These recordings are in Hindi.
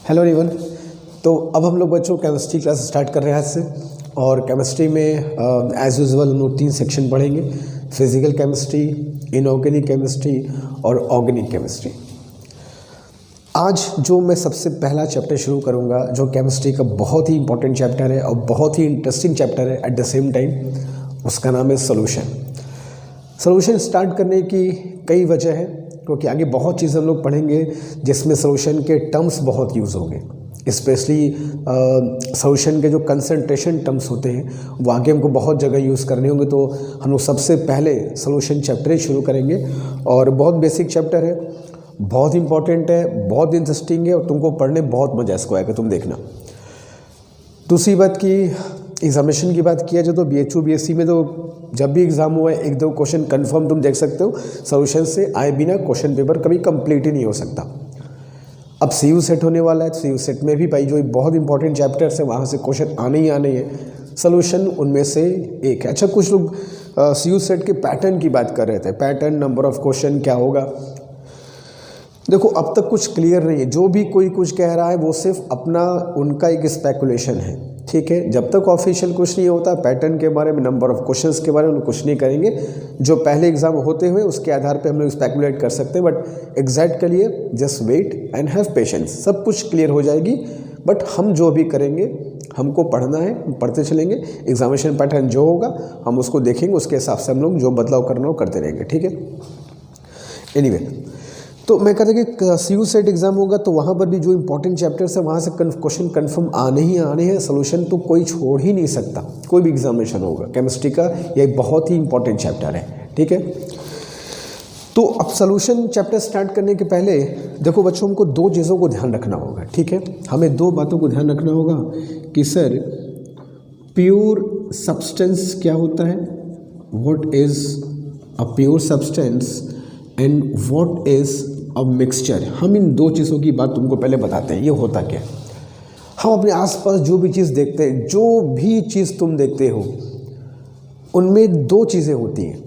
Hello everyone. तो अब हम लोग बच्चों केमिस्ट्री क्लास स्टार्ट कर रहे हैं आज से। और केमिस्ट्री में एज यूजुअल हम लोग 3 सेक्शन पढ़ेंगे, फिजिकल केमिस्ट्री, इनऑर्गेनिक केमिस्ट्री और ऑर्गेनिक केमिस्ट्री। आज जो मैं सबसे पहला चैप्टर शुरू करूंगा जो केमिस्ट्री का बहुत ही इंपॉर्टेंट चैप्टर है और बहुत ही इंटरेस्टिंग चैप्टर है एट द सेम टाइम, उसका नाम है सोल्यूशन। सोल्यूशन स्टार्ट करने की कई वजह है, क्योंकि आगे बहुत चीज़ हम लोग पढ़ेंगे जिसमें सोल्यूशन के टर्म्स बहुत यूज़ होंगे। स्पेशली सोल्यूशन के जो कंसंट्रेशन टर्म्स होते हैं वो आगे हमको बहुत जगह यूज़ करने होंगे। तो हम लोग सबसे पहले सोल्यूशन चैप्टर ही शुरू करेंगे और बहुत बेसिक चैप्टर है, बहुत इंपॉर्टेंट है, बहुत इंटरेस्टिंग है और तुमको पढ़ने बहुत मजा इसको आएगा, तुम देखना। दूसरी बात की एग्जामिनेशन की बात किया जाए तो BHU BSc में तो जब भी एग्ज़ाम हुआ है 1-2 क्वेश्चन कंफर्म तुम देख सकते हो। सोल्यूशन से आए बिना क्वेश्चन पेपर कभी कंप्लीट ही नहीं हो सकता। अब CU सेट होने वाला है, तो CU सेट में भी भाई जो बहुत इंपॉर्टेंट चैप्टर्स है वहाँ से क्वेश्चन आने ही आने हैं। सोल्यूशन उनमें से एक है। अच्छा, कुछ लोग CU सेट के पैटर्न की बात कर रहे थे, पैटर्न, नंबर ऑफ क्वेश्चन क्या होगा। देखो, अब तक कुछ क्लियर नहीं है। जो भी कोई कुछ कह रहा है वो सिर्फ अपना उनका एक स्पेकुलेशन है, ठीक है। जब तक ऑफिशियल कुछ नहीं होता, पैटर्न के बारे में, नंबर ऑफ क्वेश्चंस के बारे में कुछ नहीं करेंगे। जो पहले एग्जाम होते हुए उसके आधार पे हम लोग स्पेकुलेट कर सकते हैं, बट एग्जैक्ट के लिए just wait and have patience, सब कुछ क्लियर हो जाएगी। बट हम जो भी करेंगे हमको पढ़ना है, हम पढ़ते चलेंगे। एग्जामिनेशन पैटर्न जो होगा हम उसको देखेंगे, उसके हिसाब से हम लोग जो बदलाव करना हो करते रहेंगे, ठीक है। एनीवे, तो मैं कहता कि CU सेट एग्ज़ाम होगा तो वहाँ पर भी जो इंपॉर्टेंट चैप्टर्स है वहाँ से क्वेश्चन कंफर्म आने ही आने हैं। सोल्यूशन तो कोई छोड़ ही नहीं सकता, कोई भी एग्जामिनेशन होगा। केमिस्ट्री का ये एक बहुत ही इंपॉर्टेंट चैप्टर है, ठीक है। तो अब सोल्यूशन चैप्टर स्टार्ट करने के पहले देखो बच्चों, हमको 2 चीज़ों को ध्यान रखना होगा, ठीक है। हमें 2 बातों को ध्यान रखना होगा कि सर प्योर सब्सटेंस क्या होता है, what is a pure substance and what is अब मिक्सचर। हम इन 2 चीज़ों की बात तुमको पहले बताते हैं, ये होता क्या। हम अपने आसपास जो भी चीज़ देखते हैं, जो भी चीज़ तुम देखते हो, उनमें 2 चीज़ें होती हैं,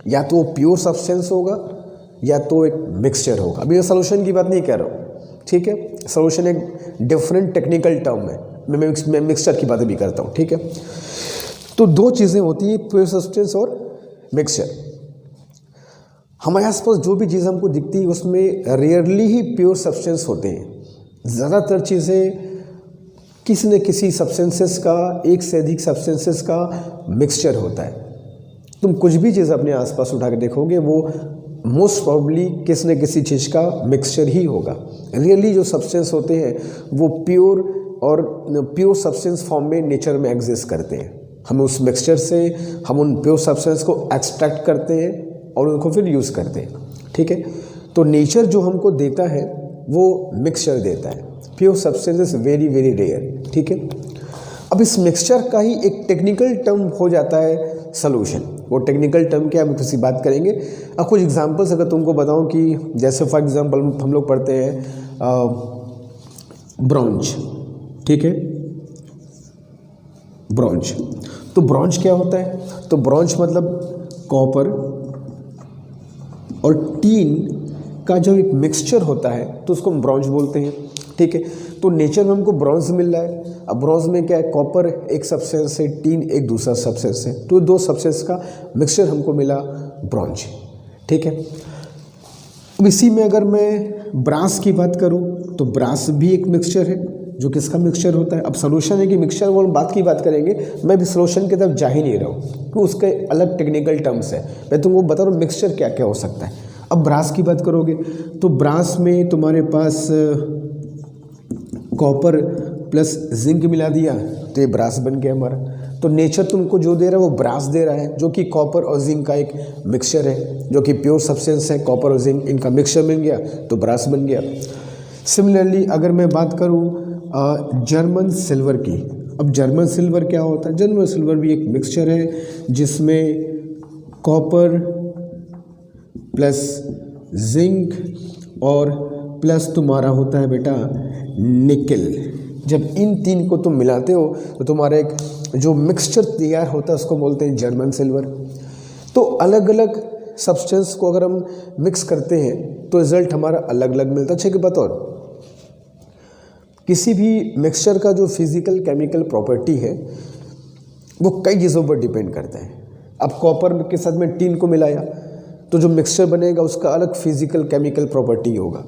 या तो प्योर सब्सटेंस होगा या तो एक मिक्सचर होगा। अभी मैं सोल्यूशन की बात नहीं कर रहा हूँ, ठीक है। सोल्यूशन एक डिफरेंट टेक्निकल टर्म है, मैं मिक्सचर की बातें भी करता हूँ, ठीक है। तो 2 चीज़ें होती हैं, प्योर सब्सटेंस और मिक्सचर। हमारे आसपास जो भी चीज़ हमको दिखती है उसमें रेयरली ही प्योर सब्सटेंस होते हैं। ज़्यादातर चीज़ें किसी न किसी सब्सटेंसेस का, एक से अधिक सब्सटेंसेस का मिक्सचर होता है। तुम कुछ भी चीज़ अपने आसपास उठा के देखोगे वो मोस्ट प्रॉब्ली किसी न किसी चीज़ का मिक्सचर ही होगा। रियली जो सब्सटेंस होते हैं वो प्योर और प्योर सब्सटेंस फॉर्म में नेचर में एग्जिस्ट करते हैं। हम उस मिक्सचर से हम उन प्योर सब्सटेंस को एक्सट्रैक्ट करते हैं और उनको फिर यूज़ करते हैं, ठीक है। तो नेचर जो हमको देता है वो मिक्सचर देता है। Pure substance is very very rare, ठीक है। अब इस मिक्सचर का ही एक टेक्निकल टर्म हो जाता है सोल्यूशन। वो टेक्निकल टर्म क्या है हम किसी बात करेंगे। अब कुछ एग्जांपल्स अगर तुमको बताऊं कि जैसे फॉर एग्जांपल हम लोग पढ़ते हैं ब्रॉन्ज, ठीक है, ब्रॉन्ज। तो ब्रॉन्ज क्या होता है, तो ब्रॉन्ज मतलब कॉपर और टीन का जो एक मिक्सचर होता है तो उसको हम ब्रॉन्ज बोलते हैं, ठीक है। तो नेचर में हमको ब्रॉन्ज मिल रहा है। अब ब्रॉन्ज में क्या है, कॉपर एक सब्सटेंस है, टीन एक दूसरा सब्सटेंस है, तो 2 सब्सटेंस का मिक्सचर हमको मिला ब्रॉन्ज, ठीक है। अब इसी में अगर मैं ब्रास की बात करूं तो ब्रास भी एक मिक्सचर है, जो किसका मिक्सचर होता है। अब सोल्यूशन है कि मिक्सचर वो बात की बात करेंगे, मैं भी सोल्यूशन की तरफ जा ही नहीं रहा हूँ क्योंकि उसके अलग टेक्निकल टर्म्स है। मैं तुमको बता रहा हूँ मिक्सचर क्या क्या हो सकता है। अब ब्रास की बात करोगे तो ब्रास में तुम्हारे पास कॉपर प्लस जिंक मिला दिया तो ये ब्रास बन गया हमारा। तो नेचर तुमको जो दे रहा है वो ब्रास दे रहा है, जो कि कॉपर और जिंक का एक मिक्सचर है, जो कि प्योर सब्सटेंस है। कॉपर और जिंक इनका मिक्सचर बन गया तो ब्रास बन गया। सिमिलरली अगर मैं बात करूँ जर्मन सिल्वर की, अब जर्मन सिल्वर क्या होता है, जर्मन सिल्वर भी एक मिक्सचर है जिसमें कॉपर प्लस जिंक और प्लस तुम्हारा होता है बेटा निकेल। जब इन 3 को तुम मिलाते हो तो तुम्हारा एक जो मिक्सचर तैयार होता है उसको बोलते हैं जर्मन सिल्वर। तो अलग अलग सब्सटेंस को अगर हम मिक्स करते हैं तो रिजल्ट हमारा अलग अलग मिलता है। अच्छे की बात और किसी भी मिक्सचर का जो फिजिकल केमिकल प्रॉपर्टी है वो कई चीज़ों पर डिपेंड करता है। अब कॉपर के साथ में टीन को मिलाया तो जो मिक्सचर बनेगा उसका अलग फिजिकल केमिकल प्रॉपर्टी होगा।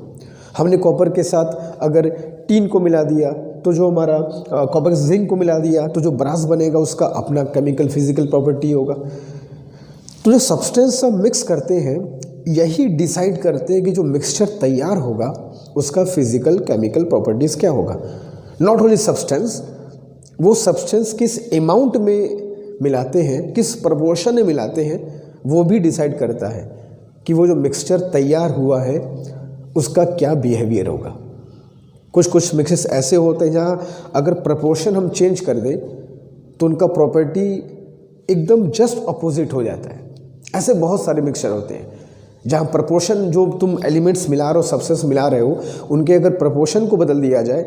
हमने कॉपर के साथ अगर टीन को मिला दिया तो जो हमारा कॉपर जिंक को मिला दिया तो जो ब्रास बनेगा उसका अपना केमिकल फिजिकल प्रॉपर्टी होगा। तो जो सब्सटेंस हम मिक्स करते हैं यही डिसाइड करते हैं कि जो मिक्सचर तैयार होगा उसका फिजिकल केमिकल प्रॉपर्टीज़ क्या होगा। नॉट ओनली सब्सटेंस, वो सब्सटेंस किस अमाउंट में मिलाते हैं, किस प्रपोर्शन में मिलाते हैं, वो भी डिसाइड करता है कि वो जो मिक्सचर तैयार हुआ है उसका क्या बिहेवियर होगा। कुछ मिक्सेस ऐसे होते हैं जहाँ अगर प्रपोर्शन हम चेंज कर दें तो उनका प्रॉपर्टी एकदम जस्ट अपोजिट हो जाता है। ऐसे बहुत सारे मिक्सचर होते हैं जहाँ प्रपोर्शन जो तुम एलिमेंट्स मिला रहे हो, सब्सटेंस मिला रहे हो, उनके अगर प्रपोर्शन को बदल दिया जाए,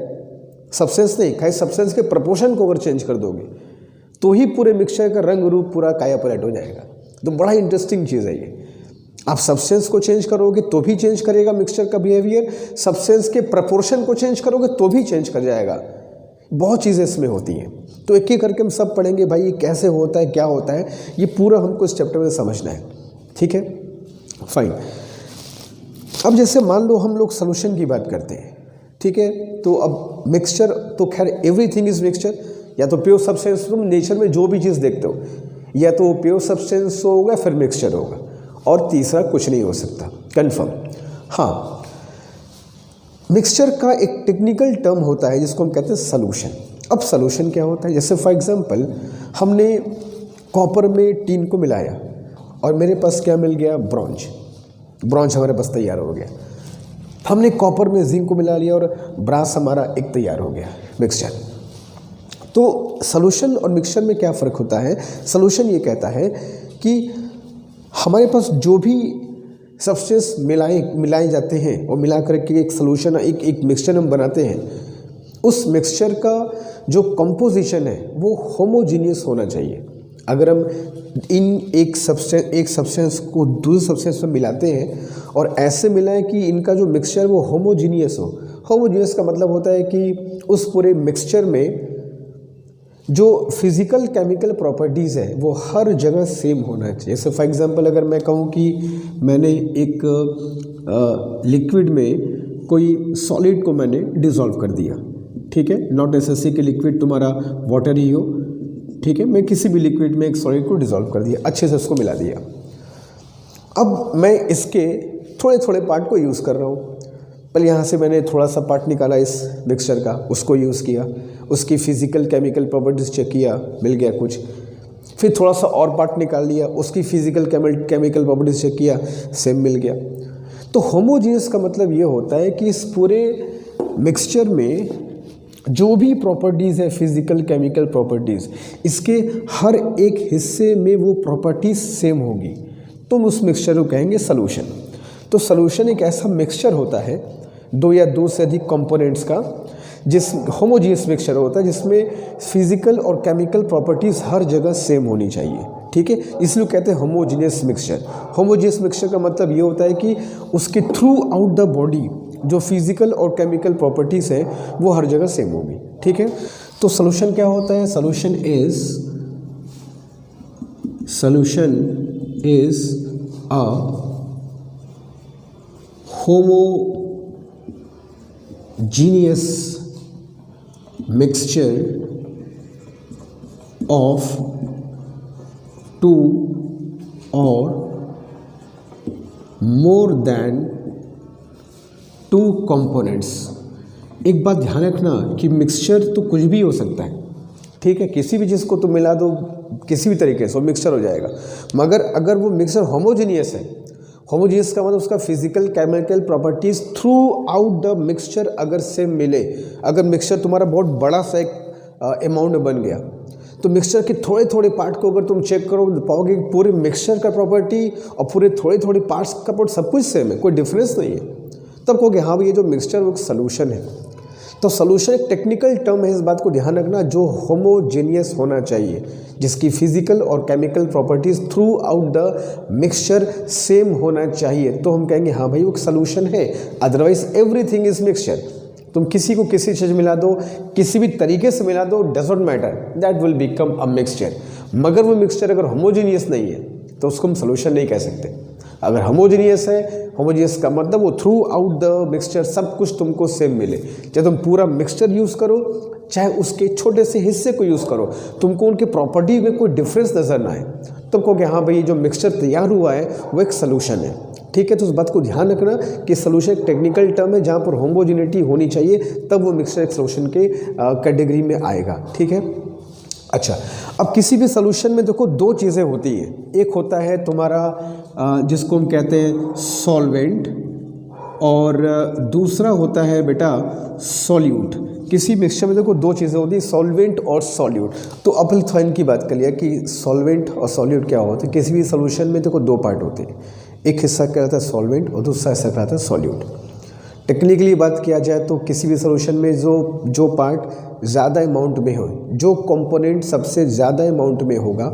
सब्सटेंस नहीं खाली सब्सटेंस के प्रपोर्शन को अगर चेंज कर दोगे तो ही पूरे मिक्सचर का रंग रूप पूरा काया पलट हो जाएगा। तो बड़ा इंटरेस्टिंग चीज़ है ये। आप सब्सटेंस को चेंज करोगे तो भी चेंज करेगा मिक्सचर का बिहेवियर, सब्सटेंस के प्रपोर्शन को चेंज करोगे तो भी चेंज कर जाएगा। बहुत चीज़ें इसमें होती हैं। तो एक एक करके हम सब पढ़ेंगे भाई ये कैसे होता है, क्या होता है, ये पूरा हमको इस चैप्टर में समझना है। ठीक है, फाइन। अब जैसे मान लो हम लोग सोल्यूशन की बात करते हैं, ठीक है, तो अब मिक्सचर तो खैर एवरीथिंग इज मिक्सचर, या तो प्योर सब्सटेंस, तुम नेचर में जो भी चीज़ देखते हो या तो प्योर सब्सटेंस होगा फिर मिक्सचर होगा, और तीसरा कुछ नहीं हो सकता, कंफर्म। हाँ, मिक्सचर का एक टेक्निकल टर्म होता है जिसको हम कहते हैं सॉल्यूशन। अब सॉल्यूशन क्या होता है, जैसे फॉर एग्जांपल हमने कॉपर में टीन को मिलाया और मेरे पास क्या मिल गया, ब्रॉन्ज हमारे पास तैयार हो गया। हमने कॉपर में जिंक को मिला लिया और ब्रास हमारा एक तैयार हो गया मिक्सचर। तो सॉल्यूशन और मिक्सचर में क्या फ़र्क होता है, सॉल्यूशन ये कहता है कि हमारे पास जो भी सब्सटेंस मिलाए जाते हैं और मिला करके एक सॉल्यूशन एक मिक्सचर हम बनाते हैं, उस मिक्सचर का जो कंपोजिशन है वो होमोजीनियस होना चाहिए। अगर हम एक सब्सटेंस को दूसरे सब्सटेंस में मिलाते हैं और ऐसे मिलाएं कि इनका जो मिक्सचर वो होमोजीनियस हो। होमोजीनियस का मतलब होता है कि उस पूरे मिक्सचर में जो फिज़िकल केमिकल प्रॉपर्टीज़ है वो हर जगह सेम होना चाहिए। जैसे फॉर एग्जांपल अगर मैं कहूँ कि मैंने एक लिक्विड में कोई सॉलिड को मैंने डिसॉल्व कर दिया, ठीक है, नॉट नेसेसरी कि लिक्विड तुम्हारा वाटर ही हो, ठीक है, मैं किसी भी लिक्विड में एक सॉलिड को डिसॉल्व कर दिया, अच्छे से उसको मिला दिया। अब मैं इसके थोड़े थोड़े पार्ट को यूज़ कर रहा हूँ। पहले यहाँ से मैंने थोड़ा सा पार्ट निकाला इस मिक्सचर का, उसको यूज़ किया, उसकी फ़िज़िकल केमिकल प्रॉपर्टीज़ चेक किया, मिल गया कुछ। फिर थोड़ा सा और पार्ट निकाल लिया, उसकी फ़िज़िकल केमिकल प्रॉपर्टीज़ चेक किया, सेम मिल गया। तो होमोजीनियस का मतलब ये होता है कि इस पूरे मिक्सचर में जो भी प्रॉपर्टीज़ है, फिज़िकल केमिकल प्रॉपर्टीज़, इसके हर एक हिस्से में वो प्रॉपर्टीज़ सेम होगी, तुम उस मिक्सचर को कहेंगे सॉल्यूशन। तो सॉल्यूशन एक ऐसा मिक्सचर होता है दो या दो से अधिक कंपोनेंट्स का, जिस होमोजीनियस मिक्सचर होता है जिसमें फिजिकल और केमिकल प्रॉपर्टीज़ हर जगह सेम होनी चाहिए, ठीक है, इसलिए कहते हैं होमोजीनियस मिक्सचर। होमोजीनियस मिक्सचर का मतलब ये होता है कि उसके थ्रू आउट द बॉडी जो फिजिकल और केमिकल प्रॉपर्टीज़ है वो हर जगह सेम होगी, ठीक है। तो सॉल्यूशन क्या होता है, solution is a homogeneous mixture of two or more than two components। एक बात ध्यान रखना कि मिक्सचर तो कुछ भी हो सकता है, ठीक है, किसी भी चीज़ को तो मिला दो किसी भी तरीके से वो मिक्सचर हो जाएगा, मगर अगर वो मिक्सचर होमोजीनियस है, होमोजीनियस का मतलब उसका physical chemical properties through out the mixture अगर सेम मिले, अगर मिक्सचर तुम्हारा बहुत बड़ा सा एक अमाउंट बन गया तो मिक्सचर के थोड़े थोड़े पार्ट को अगर तुम चेक करो तो पाओगे कि पूरे मिक्सचर का प्रॉपर्टी और पूरे थोड़े थोड़े पार्ट्स का प्रॉपर्टी सब कुछ सेम है, कोई डिफरेंस नहीं है, तब कहोगे हाँ भाई ये जो मिक्सचर वो सोल्यूशन है। तो सोल्यूशन एक टेक्निकल टर्म है, इस बात को ध्यान रखना, जो होमोजेनियस होना चाहिए, जिसकी फिजिकल और chemical properties through out the mixture same होना चाहिए, तो हम कहेंगे हाँ भाई वो सोल्यूशन है, अदरवाइज एवरीथिंग इज मिक्सचर। तुम किसी को किसी चीज़ मिला दो, किसी भी तरीके से मिला दो, does not matter, that will become a mixture. मगर वो मिक्सचर अगर होमोजीनियस नहीं है तो उसको हम सोल्यूशन नहीं कह सकते। अगर होमोजीनियस है, होमोजीनियस का मतलब वो थ्रू आउट द मिक्सचर सब कुछ तुमको सेम मिले। चाहे तुम पूरा मिक्सचर यूज़ करो, चाहे उसके छोटे से हिस्से को यूज़ करो, तुमको उनके प्रॉपर्टी में कोई डिफरेंस नज़र ना आए, तुमको कि हाँ भाई जो मिक्सचर तैयार हुआ है वो एक सोल्यूशन है। ठीक है, तो उस बात को ध्यान रखना कि सोल्यूशन एक टेक्निकल टर्म है जहाँ पर होमोजिनिटी होनी चाहिए, तब वो मिक्सचर एक सोल्यूशन के कैटेगरी में आएगा। ठीक है, अच्छा, अब किसी भी सोल्यूशन में देखो दो चीज़ें होती हैं। एक होता है तुम्हारा जिसको हम कहते हैं सॉल्वेंट, और दूसरा होता है बेटा सॉल्यूट। किसी मिक्सचर में देखो दो चीज़ें होती हैं, सॉल्वेंट और सॉल्यूट। तो अब थोड़ा इनकी बात कर लिया कि सॉल्वेंट और सॉल्यूट क्या होते हैं। किसी भी सोल्यूशन में देखो दो पार्ट होते हैं, एक हिस्सा कहलाता है सॉल्वेंट और दूसरा हिस्सा कहलाता है सॉल्यूट। टेक्निकली बात किया जाए तो किसी भी सोल्यूशन में जो पार्ट ज़्यादा अमाउंट में हो, जो कंपोनेंट सबसे ज़्यादा अमाउंट में होगा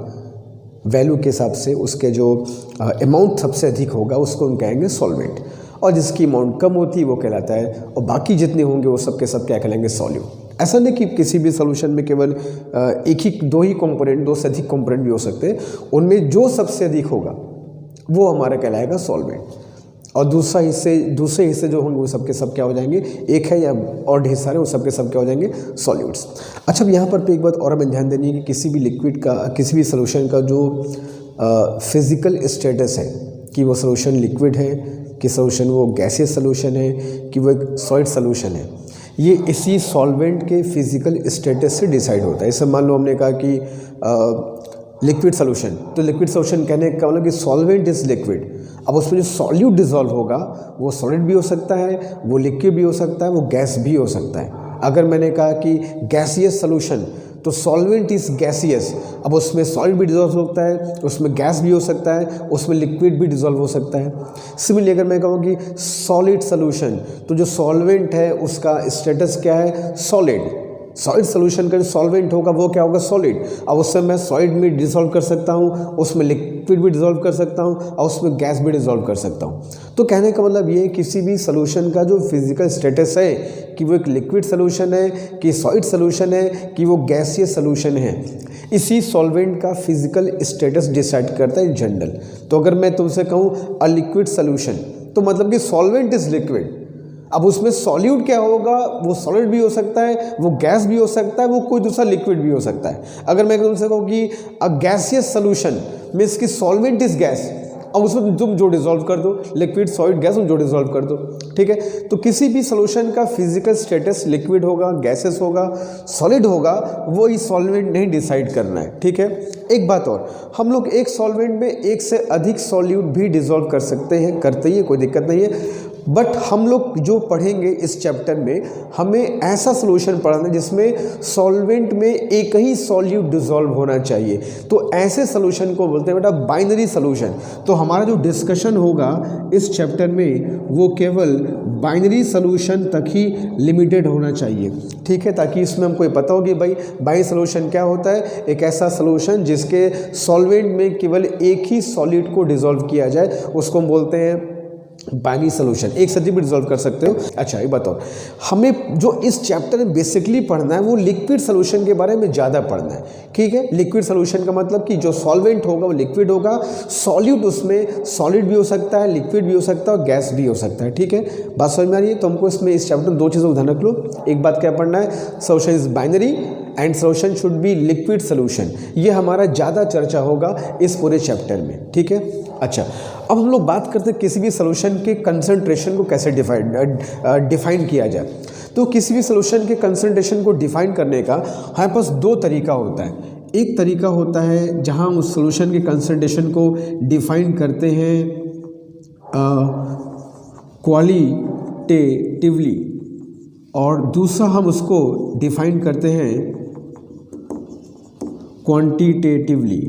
वैल्यू के हिसाब से, उसके जो अमाउंट सबसे अधिक होगा उसको हम कहेंगे सॉल्वेंट, और जिसकी अमाउंट कम होती है वो कहलाता है, और बाकी जितने होंगे वो सब के सब क्या कहलाएंगे, सॉल्यूट। ऐसा नहीं कि किसी भी सोल्यूशन में केवल एक ही दो ही कंपोनेंट, दो से अधिक कंपोनेंट भी हो सकते हैं, उनमें जो सबसे अधिक होगा वो हमारा कहलाएगा सॉल्वेंट, और दूसरे हिस्से जो होंगे वो सब के सब क्या हो जाएंगे, एक है या और ढेर सारे, वो सब के सब क्या हो जाएंगे, सॉल्यूट्स। अच्छा, अब यहाँ पर पे एक बात और हमें ध्यान देनी है कि किसी भी लिक्विड का, किसी भी सोल्यूशन का जो फिज़िकल स्टेटस है कि वो सोल्यूशन लिक्विड है, कि सोल्यूशन वो गैसियस सोल्यूशन है, कि वो एक सॉलिड सोल्यूशन है, ये इसी सॉल्वेंट के फिज़िकल स्टेटस से डिसाइड होता है। जैसे मान लो हमने कहा कि लिक्विड सोल्यूशन, तो लिक्विड सोल्यूशन कहने का मतलब कि सॉल्वेंट इज़ लिक्विड। अब उसमें जो सॉल्यूट डिज़ोल्व होगा वो सॉलिड भी हो सकता है, वो लिक्विड भी हो सकता है, वो गैस भी हो सकता है। अगर मैंने कहा कि गैसियस सोल्यूशन, तो सॉल्वेंट इज़ गैसियस, अब उसमें सॉलिड भी डिज़ोल्व होता है, उसमें गैस भी हो सकता है, उसमें लिक्विड भी डिज़ोल्व हो सकता है। सिमिलरली अगर मैं कहूँ कि सॉलिड सोल्यूशन, तो जो सॉल्वेंट है उसका स्टेटस क्या है, सॉलिड। सॉलिड सोल्यूशन का जो सॉल्वेंट होगा वो क्या होगा, सॉलिड। अब उससे मैं सॉलिड में डिसॉल्व कर सकता हूँ, उसमें लिक्विड भी डिसॉल्व कर सकता हूँ, और उसमें गैस भी डिसॉल्व कर सकता हूँ। तो कहने का मतलब ये किसी भी सोल्यूशन का जो फिजिकल स्टेटस है कि वो एक लिक्विड सोल्यूशन है, कि सॉलिड सोल्यूशन है, कि वो गैसियस सोल्यूशन है, इसी सॉल्वेंट का फिजिकल स्टेटस डिसाइड करता है जनरल। तो अगर मैं तुमसे कहूँ अ लिक्विड सोल्यूशन, तो मतलब कि सॉल्वेंट इज़ लिक्विड। अब उसमें सॉल्यूट क्या होगा, वो सॉलिड भी हो सकता है, वो गैस भी हो सकता है, वो कोई दूसरा लिक्विड भी हो सकता है। अगर मैं तुमसे कहूँ कि अ गैसियस सोल्यूशन मीन्स कि सॉल्वेंट इज गैस, अब उसमें तुम जो डिसॉल्व कर दो, लिक्विड सॉलिड गैस, तुम जो डिसॉल्व कर दो। ठीक है, तो किसी भी सोल्यूशन का फिजिकल स्टेटस लिक्विड होगा, गैसेस होगा, सॉलिड होगा, वो इस सॉल्वेंट नहीं डिसाइड करना है। ठीक है, एक बात और, हम लोग एक सॉल्वेंट में एक से अधिक सॉल्यूट भी डिसॉल्व कर सकते हैं, करते ही कोई दिक्कत नहीं है। बट हम लोग जो पढ़ेंगे इस चैप्टर में, हमें ऐसा सॉल्यूशन पढ़ना है जिसमें सॉल्वेंट में एक ही सॉल्यूट डिसॉल्व होना चाहिए। तो ऐसे सॉल्यूशन को बोलते हैं बेटा बाइनरी सॉल्यूशन। तो हमारा जो डिस्कशन होगा इस चैप्टर में वो केवल बाइनरी सॉल्यूशन तक ही लिमिटेड होना चाहिए। ठीक है, ताकि इसमें हमको ये पता हो कि भाई बाइनरी सॉल्यूशन क्या होता है, एक ऐसा सॉल्यूशन जिसके सॉल्वेंट में केवल एक ही सॉलिड को डिसॉल्व किया जाए, उसको हम बोलते हैं बाइनरी सॉल्यूशन। एक से अधिक भी डिसॉल्व कर सकते हो। अच्छा, एक बताओ, हमें जो इस चैप्टर में बेसिकली पढ़ना है वो लिक्विड सॉल्यूशन के बारे में ज़्यादा पढ़ना है। ठीक है, लिक्विड सॉल्यूशन का मतलब कि जो सॉल्वेंट होगा वो लिक्विड होगा, सॉल्यूट उसमें सॉलिड भी हो सकता है, लिक्विड भी हो सकता है, और गैस भी हो सकता है। ठीक है, बात समझ में आ रही है? तो हमको इसमें इस चैप्टर में दो चीज़ों को ध्यान रख लो। एक बात क्या पढ़ना है, solution is binary and solution should be liquid solution. ये हमारा ज़्यादा चर्चा होगा इस पूरे चैप्टर में। ठीक है, अच्छा, अब हम लोग बात करते हैं किसी भी सॉल्यूशन के कंसंट्रेशन को कैसे डिफाइन किया जाए। तो किसी भी सॉल्यूशन के कंसंट्रेशन को डिफाइन करने का हमारे पास दो तरीका होता है। एक तरीका होता है जहां हम उस सॉल्यूशन के कंसंट्रेशन को डिफाइन करते हैं क्वालिटेटिवली, और दूसरा हम उसको डिफाइन करते हैं क्वांटिटेटिवली।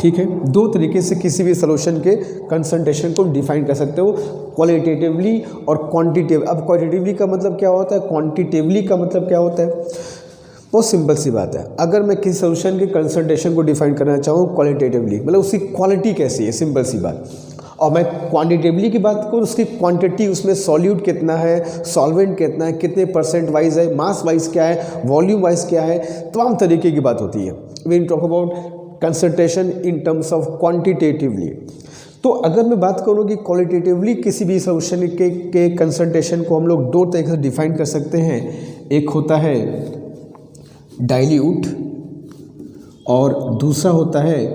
ठीक है, दो तरीके से किसी भी सॉल्यूशन के कंसंट्रेशन को डिफाइन कर सकते हो, क्वालिटेटिवली और क्वांटिटेटिव। अब क्वालिटेटिवली का मतलब क्या होता है, क्वांटिटेटिवली का मतलब क्या होता है, बहुत सिंपल सी बात है। अगर मैं किसी सॉल्यूशन के कंसंट्रेशन को डिफाइन करना चाहूँ क्वालिटेटिवली, मतलब उसकी क्वालिटी कैसी है, सिंपल सी बात। और मैं क्वांटिटेटिवली की बात करूँ, उसकी क्वांटिटी, उसमें सॉल्यूट कितना है, सॉल्वेंट कितना है, कितने परसेंट वाइज है, मास वाइज क्या है, वॉल्यूम वाइज क्या है, तमाम तरीके की बात होती है। We talk about concentration in terms of quantitatively. तो अगर मैं बात करूँ कि क्वालिटेटिवली किसी भी सॉल्यूशन के कंसंट्रेशन को हम लोग दो तरीके से डिफाइन कर सकते हैं। एक होता है डाइल्यूट और दूसरा होता है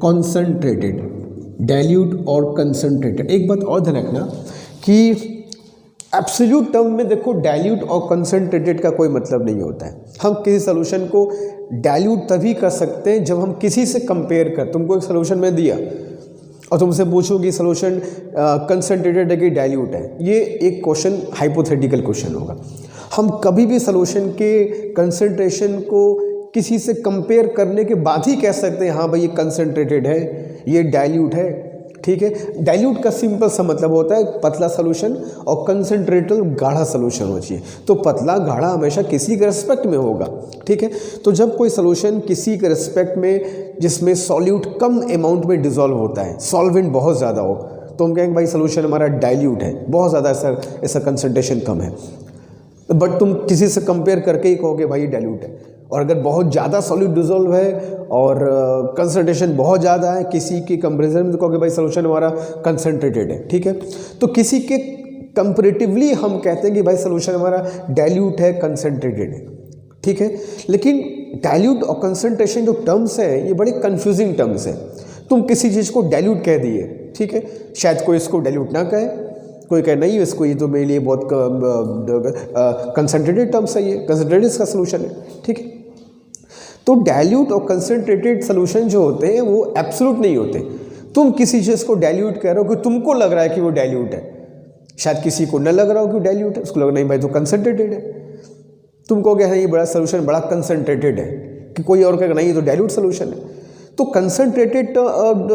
कॉन्सनट्रेटेड। डाइल्यूट और कंसंट्रेटेड। एक बात और ध्यान रखना कि एब्सोल्यूट टर्म में देखो डाइल्यूट और कंसंट्रेटेड का कोई मतलब नहीं होता है। हम किसी सोल्यूशन को डाइल्यूट तभी कर सकते हैं जब हम किसी से कंपेयर कर, तुमको एक सोल्यूशन में दिया और तुमसे पूछो कि सोल्यूशन कंसंट्रेटेड है कि डाइल्यूट है, ये एक क्वेश्चन हाइपोथेटिकल क्वेश्चन होगा। हम कभी भी सोल्यूशन के कंसंट्रेशन को किसी से कंपेयर करने के बाद ही कह सकते हैं हाँ भाई ये कंसंट्रेटेड है, ये डाइल्यूट है, ठीक है। डाइल्यूट का सिंपल सा मतलब होता है पतला सोल्यूशन और कंसंट्रेटेड गाढ़ा सोल्यूशन होना चाहिए। तो पतला गाढ़ा हमेशा किसी के रिस्पेक्ट में होगा, ठीक है। तो जब कोई सोल्यूशन किसी के रिस्पेक्ट में जिसमें सॉल्यूट कम अमाउंट में डिसॉल्व होता है, सॉल्वेंट बहुत ज़्यादा हो, तो हम कहेंगे भाई सोल्यूशन हमारा डाइल्यूट है, बहुत ज़्यादा ऐसा कंसंट्रेशन कम है। बट तुम किसी से कंपेयर करके ही कहोगे भाई डाइल्यूट है। और अगर बहुत ज़्यादा सॉल्यूट डिसॉल्व है और कंसंट्रेशन बहुत ज़्यादा है किसी के कंपेरिजन में, तो कहोगे भाई सोल्यूशन हमारा कंसंट्रेटेड है, ठीक है। तो किसी के कंपैरेटिवली हम कहते हैं कि भाई सोल्यूशन हमारा डाइल्यूट है, कंसंट्रेटेड है, ठीक है। लेकिन डाइल्यूट और कंसंट्रेशन जो टर्म्स है ये बड़े कंफ्यूजिंग टर्म्स है। तुम किसी चीज़ को डाइल्यूट कह दिए, ठीक है, शायद कोई इसको डाइल्यूट ना कहे, कोई कहे नहीं इसको, ये तो मेरे लिए बहुत कंसंट्रेटेड टर्म्स है, ये कंसंट्रेटेड इसका सोल्यूशन है, ठीक है। तो डाइल्यूट और कंसंट्रेटेड सोल्यूशन जो होते हैं वो एब्सोल्यूट नहीं होते। तुम किसी चीज़ को डाइल्यूट कह रहे हो कि तुमको लग रहा है कि वो डाइल्यूट है, शायद किसी को न लग रहा हो कि डाइल्यूट है, उसको लग नहीं भाई तो कंसंट्रेटेड है। तुम कहोगे हाँ ये बड़ा सोल्यूशन बड़ा कंसंट्रेटेड है, कि कोई और कहेगा नहीं ये तो डाइल्यूट सोल्यूशन है। तो कंसंट्रेटेड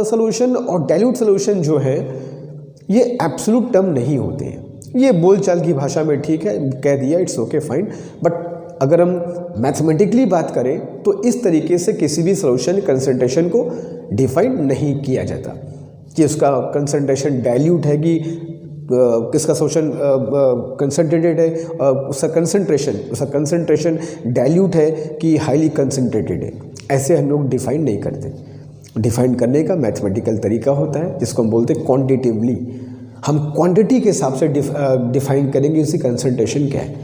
सोल्यूशन और डाइल्यूट सोल्यूशन जो है ये एब्सोल्यूट टर्म नहीं होते हैं। ये बोलचाल की भाषा में ठीक है, कह दिया, इट्स ओके फाइन। बट अगर हम मैथमेटिकली बात करें तो इस तरीके से किसी भी सोल्यूशन कंसंट्रेशन को डिफाइन नहीं किया जाता कि उसका कंसंट्रेशन डाइल्यूट है कि किसका सोल्यूशन कंसंट्रेटेड है, उसका कंसंट्रेशन डाइल्यूट है कि हाईली कंसंट्रेटेड है। ऐसे हम लोग डिफाइन नहीं करते। डिफाइन करने का मैथमेटिकल तरीका होता है जिसको हम बोलते हैं क्वांटिटेटिवली। हम क्वांटिटी के हिसाब से डिफाइन करेंगे उसकी कंसंट्रेशन क्या है,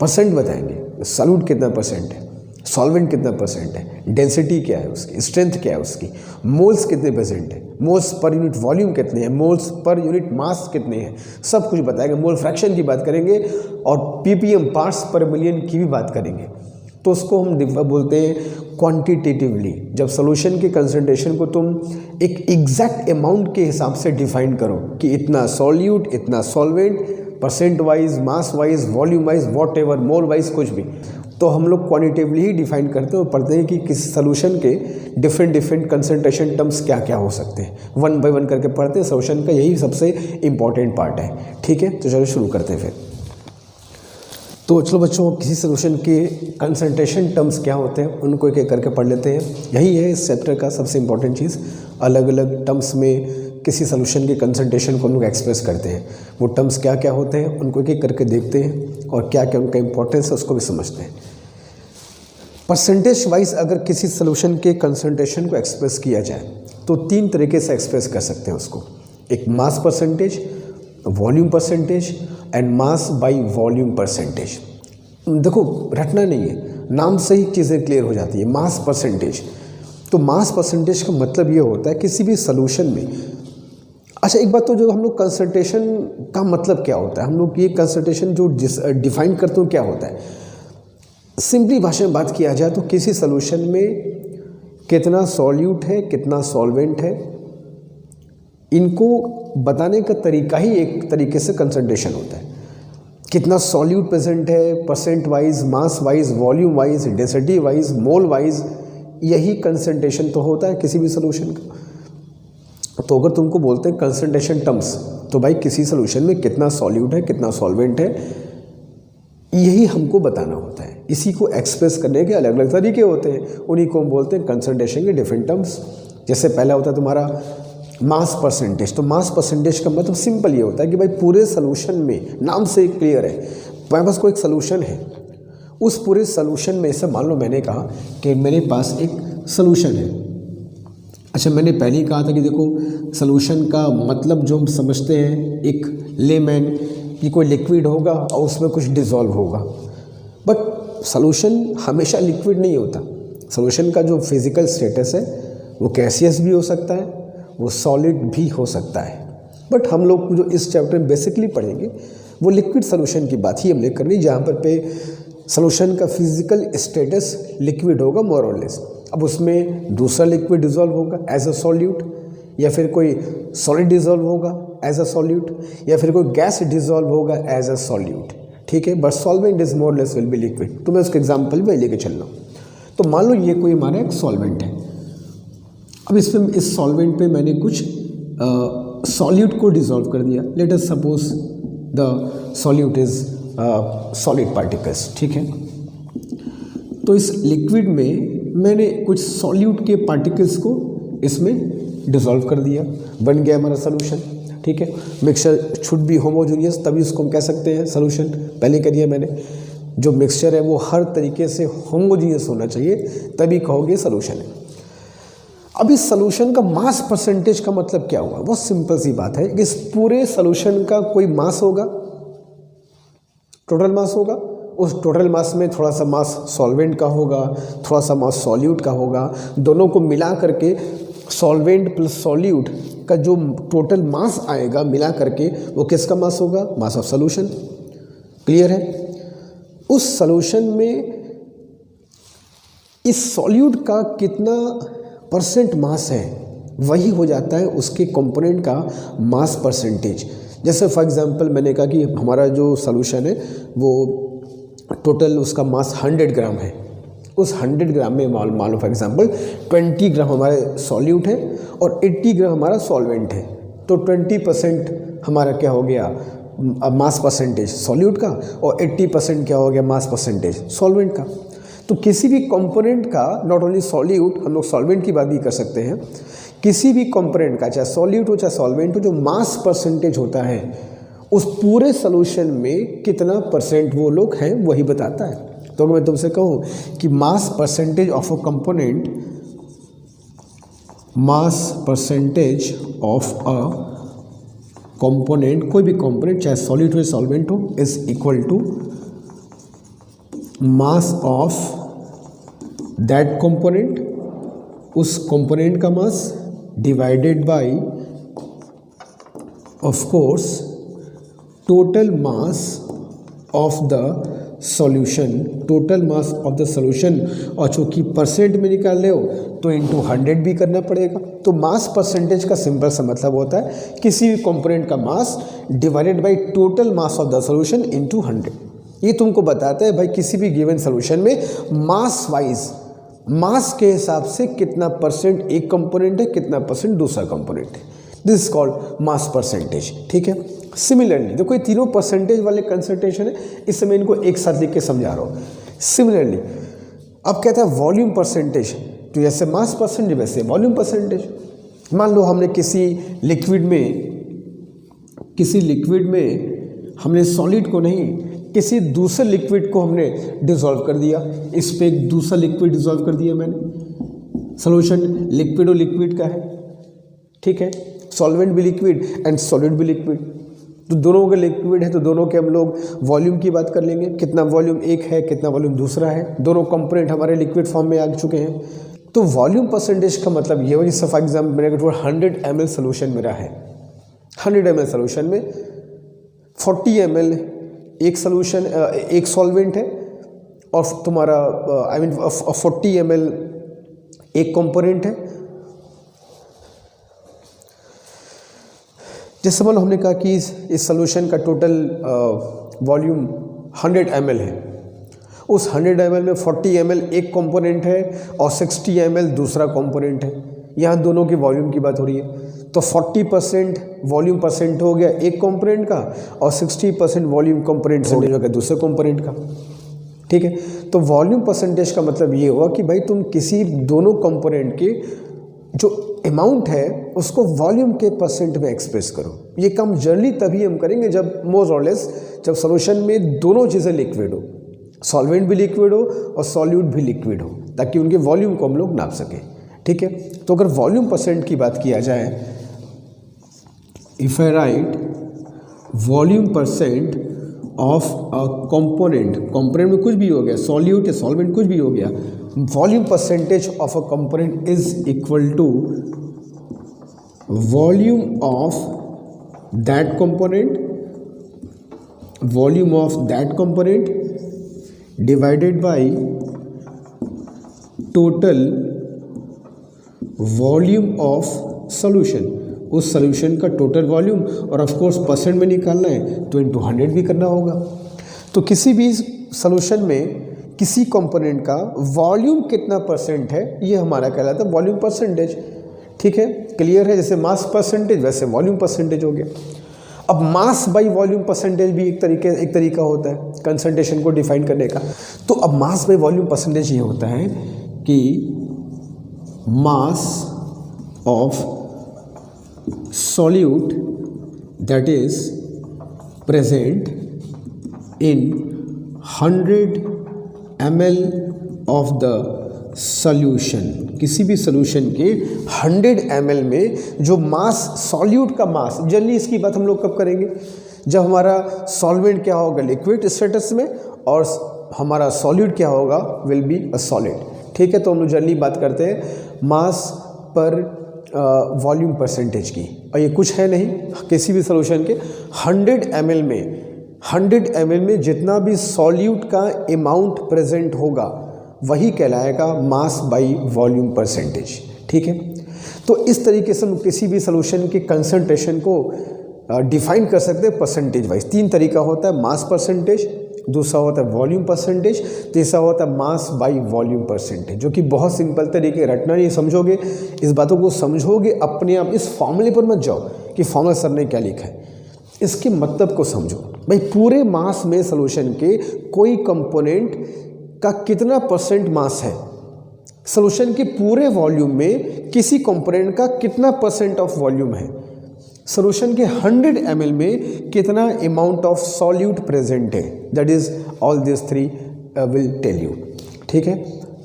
परसेंट बताएंगे, सॉल्यूट कितना परसेंट है, सॉल्वेंट कितना परसेंट है, डेंसिटी क्या है उसकी, स्ट्रेंथ क्या है उसकी, मोल्स कितने परसेंट है, मोल्स पर यूनिट वॉल्यूम कितने हैं, मोल्स पर यूनिट मास कितने हैं, सब कुछ बताएंगे। मोल फ्रैक्शन की बात करेंगे और ppm पार्ट्स पर मिलियन की भी बात करेंगे। तो उसको हम बोलते हैं क्वांटिटेटिवली। जब सॉल्यूशन के कंसंट्रेशन को तुम एक एग्जैक्ट अमाउंट के हिसाब से डिफाइन करो कि इतना सॉल्यूट, इतना solvent, percent wise, mass wise, volume wise, what ever, mole wise, कुछ भी, तो हम लोग क्वांटिटेटिवली ही डिफाइन करते हैं और पढ़ते हैं कि किस सॉल्यूशन के डिफरेंट कंसंट्रेशन टर्म्स क्या क्या हो सकते हैं। वन बाय वन करके पढ़ते हैं। सॉल्यूशन का यही सबसे इंपॉर्टेंट पार्ट है, ठीक है। तो चलो शुरू करते हैं फिर। तो चलो बच्चों, किसी सोल्यूशन के कंसंट्रेशन टर्म्स क्या होते हैं उनको एक एक करके पढ़ लेते हैं। यही है इस चैप्टर का सबसे इंपॉर्टेंट चीज़। अलग अलग टर्म्स में किसी सोल्यूशन के कंसंट्रेशन को हम लोग एक्सप्रेस करते हैं। वो टर्म्स क्या क्या होते हैं उनको एक एक करके देखते हैं और क्या क्या उनका इंपॉर्टेंस है उसको भी समझते हैं। परसेंटेज वाइज अगर किसी सोल्यूशन के कंसंट्रेशन को एक्सप्रेस किया जाए तो तीन तरीके से एक्सप्रेस कर सकते हैं उसको। एक mass percentage, volume percentage and mass by volume percentage. देखो रटना नहीं है, नाम से ही चीज़ें क्लियर हो जाती है। मास परसेंटेज, तो मास परसेंटेज का मतलब ये होता है किसी भी सोल्यूशन में। अच्छा एक बात, तो जो हम लोग कंसंट्रेशन का मतलब क्या होता है, हम लोग ये कंसंट्रेशन जो डिफाइन करते हो क्या होता है, सिंपली भाषा में बात किया जाए तो किसी सोल्यूशन में कितना सॉल्यूट है, कितना सॉल्वेंट है, इनको बताने का तरीका ही एक तरीके से कंसंट्रेशन होता है। कितना सॉल्यूट प्रेजेंट है, percent wise, mass wise, volume wise, density wise, mole wise, यही कंसंट्रेशन तो होता है किसी भी सोल्यूशन का। तो अगर तुमको बोलते हैं कंसंट्रेशन टर्म्स, तो भाई किसी सोल्यूशन में कितना सॉल्यूट है, कितना सॉल्वेंट है, यही हमको बताना होता है। इसी को एक्सप्रेस करने के अलग अलग तरीके होते हैं, उन्हीं को हम बोलते हैं कंसंट्रेशन के डिफरेंट टर्म्स। जैसे पहला होता है तुम्हारा मास परसेंटेज। तो मास परसेंटेज का मतलब सिंपल ये होता है कि भाई पूरे सोल्यूशन में, नाम से क्लियर है, मेरे पास कोई एक सोल्यूशन है, उस पूरे सोल्यूशन में से मान लो मैंने कहा कि मेरे पास एक सोल्यूशन है। अच्छा, मैंने पहले ही कहा था कि देखो सोल्यूशन का मतलब जो हम समझते हैं एक लेमैन कि कोई लिक्विड होगा और उसमें कुछ डिज़ोल्व होगा, बट सोल्यूशन हमेशा लिक्विड नहीं होता। सोल्यूशन का जो फिज़िकल स्टेटस है वो गैसियस भी हो सकता है, वो सॉलिड भी हो सकता है, बट हम लोग जो इस चैप्टर में बेसिकली पढ़ेंगे वो लिक्विड सोल्यूशन की बात ही हमने करनी, जहाँ पर पे सोल्यूशन का फिजिकल स्टेटस लिक्विड होगा मोर और लेस। अब उसमें दूसरा लिक्विड डिज़ोल्व होगा एज अ सॉल्यूट, या फिर कोई सॉलिड डिज़ोल्व होगा एज अ सॉल्यूट, या फिर कोई गैस डिज़ोल्व होगा एज अ सॉल्यूट, ठीक है, but solvent is more less will be liquid. तो मैं उसका एग्जाम्पल भी लेके चल रहा हूँ। तो मान लो ये कोई हमारा एक सॉल्वेंट है। अब इसमें इस सॉल्वेंट पे मैंने कुछ सॉल्यूट को डिज़ोल्व कर दिया। Let us suppose the solute is solid particles, ठीक है। तो इस लिक्विड में मैंने कुछ सॉल्यूट के पार्टिकल्स को इसमें डिज़ोल्व कर दिया, बन गया हमारा सोल्यूशन, ठीक है। मिक्सचर शुड बी होमोजेनियस, तभी उसको हम कह सकते हैं सोल्यूशन। पहले कह दिया मैंने, जो मिक्सचर है वो हर तरीके से होमोजेनियस होना चाहिए, तभी कहोगे सोल्यूशन है। अब इस सोल्यूशन का मास परसेंटेज का मतलब क्या हुआ? बहुत सिंपल सी बात है कि इस पूरे सोल्यूशन का कोई मास होगा, टोटल मास होगा, उस टोटल मास में थोड़ा सा मास सॉल्वेंट का होगा, थोड़ा सा मास सॉल्यूट का होगा, दोनों को मिला करके सॉल्वेंट प्लस सॉल्यूट का जो टोटल मास आएगा मिला करके वो किसका मास होगा? Mass of solution. क्लियर है? उस सोल्यूशन में इस सॉल्यूट का कितना परसेंट मास है वही हो जाता है उसके कंपोनेंट का मास परसेंटेज। जैसे फॉर एग्जांपल मैंने कहा कि हमारा जो सोल्यूशन है वो टोटल उसका मास 100 ग्राम है। उस 100 ग्राम में मान लो फॉर एग्जांपल 20 ग्राम हमारे सॉल्यूट है और 80 ग्राम हमारा सॉल्वेंट है, तो 20% हमारा क्या हो गया मास परसेंटेज सॉल्यूट का, और 80% क्या हो गया मास परसेंटेज सॉल्वेंट का। तो किसी भी कंपोनेंट का, नॉट ओनली सॉल्यूट, हम लोग सॉल्वेंट की बात भी कर सकते हैं, किसी भी कंपोनेंट का चाहे सॉल्यूट हो चाहे सॉल्वेंट हो, जो मास परसेंटेज होता है उस पूरे सोल्यूशन में कितना परसेंट वो लोग हैं वही बताता है। तो अगर मैं तुमसे कहूँ कि mass percentage of a component, mass percentage of a component, कोई भी कंपोनेंट चाहे सॉलिड हो सॉल्वेंट हो, is equal to mass of that component, उस कंपोनेंट का mass divided by of course total mass of the solution, total mass of the solution. और चूँकि परसेंट में निकाल रहे हो तो इंटू 100 भी करना पड़ेगा। तो मास परसेंटेज का सिंपल सा मतलब होता है किसी भी कंपोनेंट का mass divided by total mass of the solution into 100। ये तुमको बताता है भाई किसी भी गिवन सॉल्यूशन में मास वाइज, मास के हिसाब से कितना परसेंट एक कंपोनेंट है, कितना परसेंट दूसरा कंपोनेंट है। This is called mass percentage, ठीक है। सिमिलरली देखो ये तीनों परसेंटेज वाले कंसंट्रेशन है, इस समय इनको एक साथ लिख के समझा रहा हूँ। सिमिलरली अब कहता है वॉल्यूम परसेंटेज, तो जैसे मास परसेंटेज वैसे वॉल्यूम परसेंटेज। मान लो हमने किसी लिक्विड में हमने सॉलिड को नहीं, किसी दूसरे लिक्विड को हमने डिसॉल्व कर दिया। इस पे एक दूसरा लिक्विड डिसॉल्व कर दिया मैंने। सॉल्यूशन लिक्विड और लिक्विड का है, ठीक है, सॉल्वेंट भी लिक्विड एंड सॉलिड भी लिक्विड। तो दोनों के लिक्विड है तो दोनों के हम लोग वॉल्यूम की बात कर लेंगे, कितना वॉल्यूम एक है कितना वॉल्यूम दूसरा है। दोनों कंपोनेंट हमारे लिक्विड फॉर्म में आ चुके हैं। तो वॉल्यूम परसेंटेज का मतलब ये हो, जैसे फॉर एग्जाम्पल मेरे 100 ml सोल्यूशन मेरा है, 100 ml सोल्यूशन में 40 ml एक सोल्यूशन एक सॉल्वेंट है और तुम्हारा 40 ml एक कंपोनेंट है। जैसे मान लो हमने कहा कि इस सोल्यूशन का टोटल वॉल्यूम 100 ml है, उस 100 ml में 40 ml एक कंपोनेंट है और 60 ml दूसरा कंपोनेंट है। यहाँ दोनों की वॉल्यूम की बात हो रही है, तो 40% वॉल्यूम परसेंट हो गया एक कंपोनेंट का और 60% वॉल्यूम कंपोनेंट हो गया दूसरे कंपोनेंट का, ठीक है। तो वॉल्यूम परसेंटेज का मतलब ये हुआ कि भाई तुम किसी दोनों कंपोनेंट के जो अमाउंट है उसको वॉल्यूम के परसेंट में एक्सप्रेस करो। ये काम जनरली तभी हम करेंगे जब मोर और लेस जब सॉल्यूशन में दोनों चीज़ें लिक्विड हो, सॉल्वेंट भी लिक्विड हो और सॉल्यूट भी लिक्विड हो, ताकि उनके वॉल्यूम को हम लोग नाप सकें। ठीक है, तो अगर वॉल्यूम परसेंट की बात किया जाए, if I right volume percent of a component में कुछ भी हो गया, सॉल्यूट या सॉल्वेंट कुछ भी हो गया, volume percentage of a component is equal to volume of that component divided by total volume of solution, उस सॉल्यूशन का टोटल वॉल्यूम, और ऑफ कोर्स परसेंट में निकालना है तो इनटू 100 भी करना होगा। तो किसी भी सॉल्यूशन में किसी कंपोनेंट का वॉल्यूम कितना परसेंट है, ये हमारा कहलाता है वॉल्यूम परसेंटेज। ठीक है, क्लियर है? जैसे मास परसेंटेज वैसे वॉल्यूम परसेंटेज हो गया। अब मास बाई वॉल्यूम परसेंटेज भी एक तरीका होता है कंसंट्रेशन को डिफाइन करने का। तो अब मास बाई वॉल्यूम परसेंटेज ये होता है कि mass of solute that is present in 100 ml of the solution, किसी भी सॉल्यूशन के 100 ml में जो मास, सॉल्यूट का मास, जनरली इसकी बात हम लोग कब करेंगे, जब हमारा सॉल्वेंट क्या होगा लिक्विड स्टेटस में और हमारा सॉल्यूट क्या होगा विल बी अ सॉलिड। ठीक है, तो हम लोग जनरली बात करते हैं मास पर वॉल्यूम परसेंटेज की, और ये कुछ है नहीं, किसी भी सॉल्यूशन के 100 ml में जितना भी सॉल्यूट का अमाउंट प्रेजेंट होगा वही कहलाएगा मास बाई वॉल्यूम परसेंटेज। ठीक है, तो इस तरीके से हम किसी भी सॉल्यूशन के कंसंट्रेशन को डिफाइन कर सकते हैं परसेंटेज वाइज। 3 तरीका होता है, मास परसेंटेज, दूसरा होता है वॉल्यूम परसेंटेज, तीसरा होता है मास बाई वॉल्यूम परसेंटेज, जो कि बहुत सिंपल तरीके, रटना नहीं, समझोगे इस बातों को, समझोगे अपने आप, इस फॉर्मूले पर मत जाओ कि फॉर्मूला सर ने क्या लिखा है, इसके मतलब को समझो। भाई पूरे मास में सॉल्यूशन के कोई कंपोनेंट का कितना परसेंट मास है, सॉल्यूशन के पूरे वॉल्यूम में किसी कंपोनेंट का कितना परसेंट ऑफ वॉल्यूम है, सॉल्यूशन के 100 ml में कितना अमाउंट ऑफ सॉल्यूट प्रेजेंट है, that is all this 3 will tell you. ठीक है,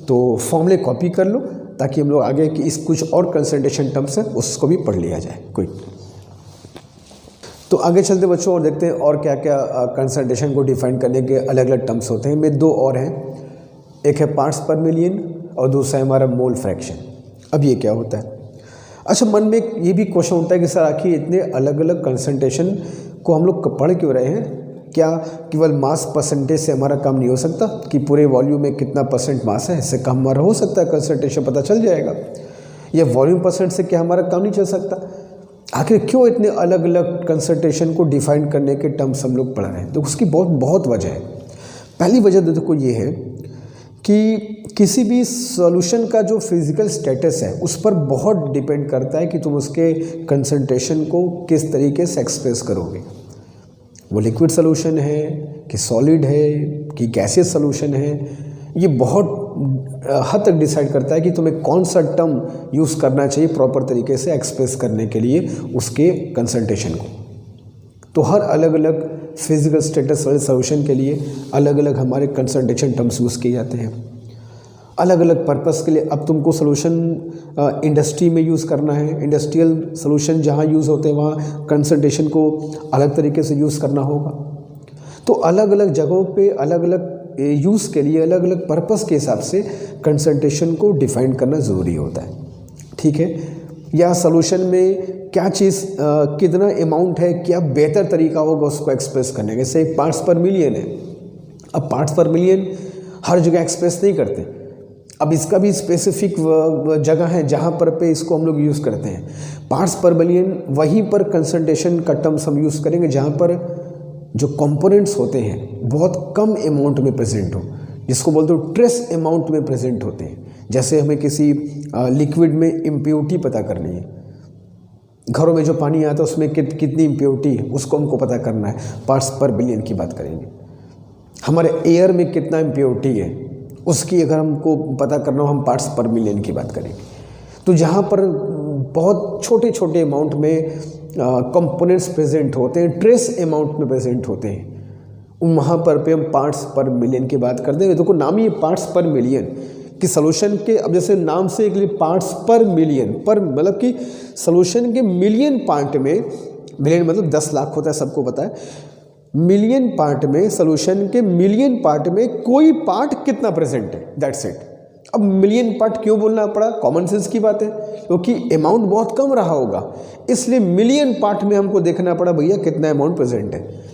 तो फॉर्मूले कॉपी कर लो ताकि हम लोग आगे की इस कुछ और कंसंट्रेशन टर्म्स है उसको भी पढ़ लिया जाए कोई। तो आगे चलते बच्चों और देखते हैं और क्या क्या कंसंट्रेशन को डिफाइन करने के अलग अलग टर्म्स होते हैं। में 2 और हैं, एक है पार्ट्स पर मिलियन और दूसरा है हमारा मोल फ्रैक्शन। अब ये क्या होता है? अच्छा, मन में ये भी क्वेश्चन होता है कि सर आखिर इतने अलग अलग कंसंट्रेशन को हम लोग पढ़ क्यों रहे हैं? क्या केवल मास परसेंटेज से हमारा काम नहीं हो सकता कि पूरे वॉल्यूम में कितना परसेंट मास है, इससे काम हमारा हो सकता है, कंसंट्रेशन पता चल जाएगा। या वॉल्यूम परसेंट से क्या हमारा काम नहीं चल सकता? आखिर क्यों इतने अलग अलग कंसंट्रेशन को डिफाइन करने के टर्म्स हम लोग पढ़ रहे हैं? तो उसकी बहुत वजह है। पहली वजह देखो ये है कि किसी भी सॉल्यूशन का जो फिज़िकल स्टेटस है उस पर बहुत डिपेंड करता है कि तुम उसके कंसंट्रेशन को किस तरीके से एक्सप्रेस करोगे। वो लिक्विड सॉल्यूशन है कि सॉलिड है कि गैसियस सॉल्यूशन है, ये बहुत हद तक डिसाइड करता है कि तुम्हें कौन सा टर्म यूज़ करना चाहिए प्रॉपर तरीके से एक्सप्रेस करने के लिए उसके कंसंट्रेशन को। तो हर अलग अलग फिजिकल स्टेटस वाले सॉल्यूशन के लिए अलग अलग हमारे कंसंट्रेशन टर्म्स यूज़ किए जाते हैं, अलग अलग पर्पस के लिए। अब तुमको सॉल्यूशन इंडस्ट्री में यूज़ करना है, इंडस्ट्रियल सॉल्यूशन जहाँ यूज़ होते हैं वहाँ कंसंट्रेशन को अलग तरीके से यूज़ करना होगा। तो अलग अलग जगहों पे अलग अलग यूज़ के लिए अलग अलग पर्पस के हिसाब से कंसंट्रेशन को डिफाइन करना ज़रूरी होता है। ठीक है, या सॉल्यूशन में क्या चीज़ कितना अमाउंट है, क्या बेहतर तरीका होगा उसको एक्सप्रेस करने का। जैसे पार्ट्स पर मिलियन है, अब पार्ट्स पर मिलियन हर जगह एक्सप्रेस नहीं करते, अब इसका भी स्पेसिफिक जगह है जहाँ पर पे इसको हम लोग यूज़ करते हैं। पार्ट्स पर मिलियन वहीं पर कंसंट्रेशन का टर्म्स हम यूज़ करेंगे जहाँ पर जो कंपोनेंट्स होते हैं बहुत कम अमाउंट में प्रेजेंट हो, जिसको बोलते हो ट्रेस अमाउंट में प्रेजेंट होते हैं। जैसे हमें किसी लिक्विड में इम्प्योरिटी पता करनी है, घरों में जो पानी आता है उसमें कितनी इम्प्योरिटी है उसको हमको पता करना है, पार्ट्स पर बिलियन की बात करेंगे। हमारे एयर में कितना इम्प्योरिटी है उसकी अगर हमको पता करना हो, हम पार्ट्स पर मिलियन की बात करेंगे। तो जहाँ पर बहुत छोटे छोटे अमाउंट में कंपोनेंट्स प्रेजेंट होते हैं, ट्रेस अमाउंट में प्रेजेंट होते हैं, वहाँ पर पे हम पार्ट्स पर मिलियन की बात करते हैं। देखो नाम ही पार्ट्स पर मिलियन कि सॉल्यूशन के, अब जैसे नाम से एक लिए पार्ट्स पर मिलियन, पर मतलब कि सॉल्यूशन के मिलियन पार्ट में, मिलियन मतलब 10 लाख होता है, सबको पता है, मिलियन पार्ट में, सॉल्यूशन के मिलियन पार्ट में कोई पार्ट कितना प्रेजेंट है, दैट्स इट। अब मिलियन पार्ट क्यों बोलना पड़ा, कॉमन सेंस की बात है, क्योंकि अमाउंट बहुत कम रहा होगा, इसलिए मिलियन पार्ट में हमको देखना पड़ा भैया कितना अमाउंट प्रेजेंट है।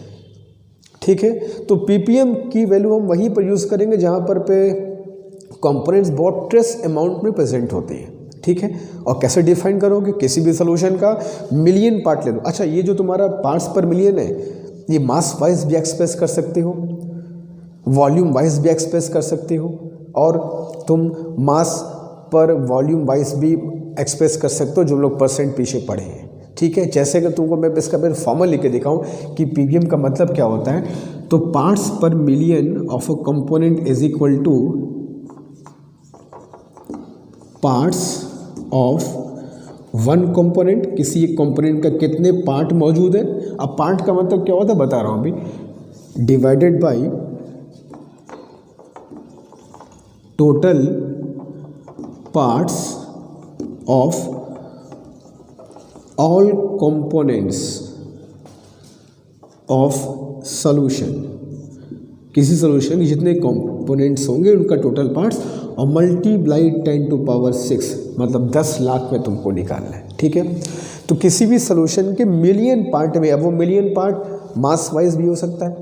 ठीक है, तो पीपीएम की वैल्यू हम वहीं पर यूज़ करेंगे जहाँ पर पे कंपोनेंट्स बहुत ट्रेस अमाउंट में प्रेजेंट होते हैं। ठीक है, और कैसे डिफाइन करोगे, किसी भी सॉल्यूशन का मिलियन पार्ट ले लो। अच्छा, ये जो तुम्हारा पार्ट्स पर मिलियन है, ये मास वाइज भी एक्सप्रेस कर सकते हो, वॉल्यूम वाइज भी एक्सप्रेस कर सकते हो, और तुम मास पर वॉल्यूम वाइज भी एक्सप्रेस कर सकते हो, जो लोग परसेंट पीछे पढ़े हैं। ठीक है, जैसे कि तुमको मैं इसका फिर फॉर्मल लिख के दिखाऊं कि पीपीएम का मतलब क्या होता है, तो पार्ट्स पर million of a component is equal two parts of one component, किसी एक कंपोनेंट का कितने पार्ट मौजूद है। अब पार्ट का मतलब क्या होता है बता रहा हूं अभी, divided by total parts of all components of solution, किसी सॉल्यूशन के जितने कंपोनेंट्स होंगे उनका टोटल पार्ट्स, और मल्टीप्लाई 10⁻⁶, मतलब 10 लाख में तुमको निकालना है। ठीक है, तो किसी भी सॉल्यूशन के मिलियन पार्ट में, अब वो मिलियन पार्ट मास वाइज भी हो सकता है,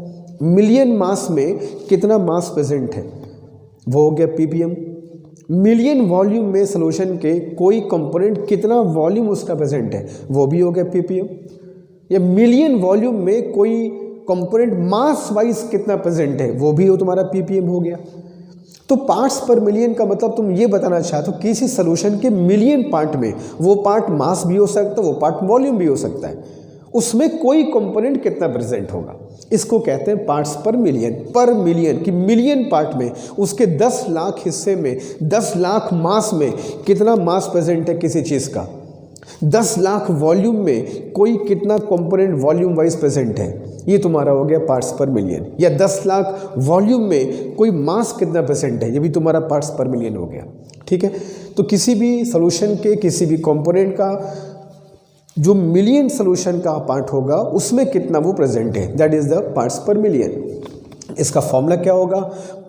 मिलियन मास में कितना मास प्रेजेंट है वो हो गया पीपीएम। मिलियन वॉल्यूम में सॉल्यूशन के कोई कंपोनेंट कितना वॉल्यूम उसका प्रेजेंट है वो भी हो गया पीपीएम। या मिलियन वॉल्यूम में कोई कंपोनेंट मास वाइज कितना प्रेजेंट है वो भी हो तुम्हारा पीपीएम हो गया। तो पार्ट्स पर मिलियन का मतलब तुम ये बताना चाहते हो किसी सॉल्यूशन के मिलियन पार्ट में, वो पार्ट मास भी हो सकता है, वो पार्ट वॉल्यूम भी हो सकता है, उसमें कोई कंपोनेंट कितना प्रेजेंट होगा, इसको कहते हैं पार्ट्स पर मिलियन। पर मिलियन कि मिलियन पार्ट में उसके 10 लाख हिस्से में 10 लाख मास में कितना मास प्रेजेंट है किसी चीज़ का, 10 लाख वॉल्यूम में कोई कितना कंपोनेंट वॉल्यूम वाइज प्रेजेंट है, ये तुम्हारा हो गया पार्ट्स पर मिलियन। या 10 लाख वॉल्यूम में कोई मास कितना प्रेजेंट है, ये भी तुम्हारा पार्ट्स पर मिलियन हो गया। ठीक है, तो किसी भी सॉल्यूशन के किसी भी कंपोनेंट का जो मिलियन सॉल्यूशन का पार्ट होगा उसमें कितना वो प्रेजेंट है, दैट इज द पार्ट्स पर मिलियन। इसका फॉर्मूला क्या होगा,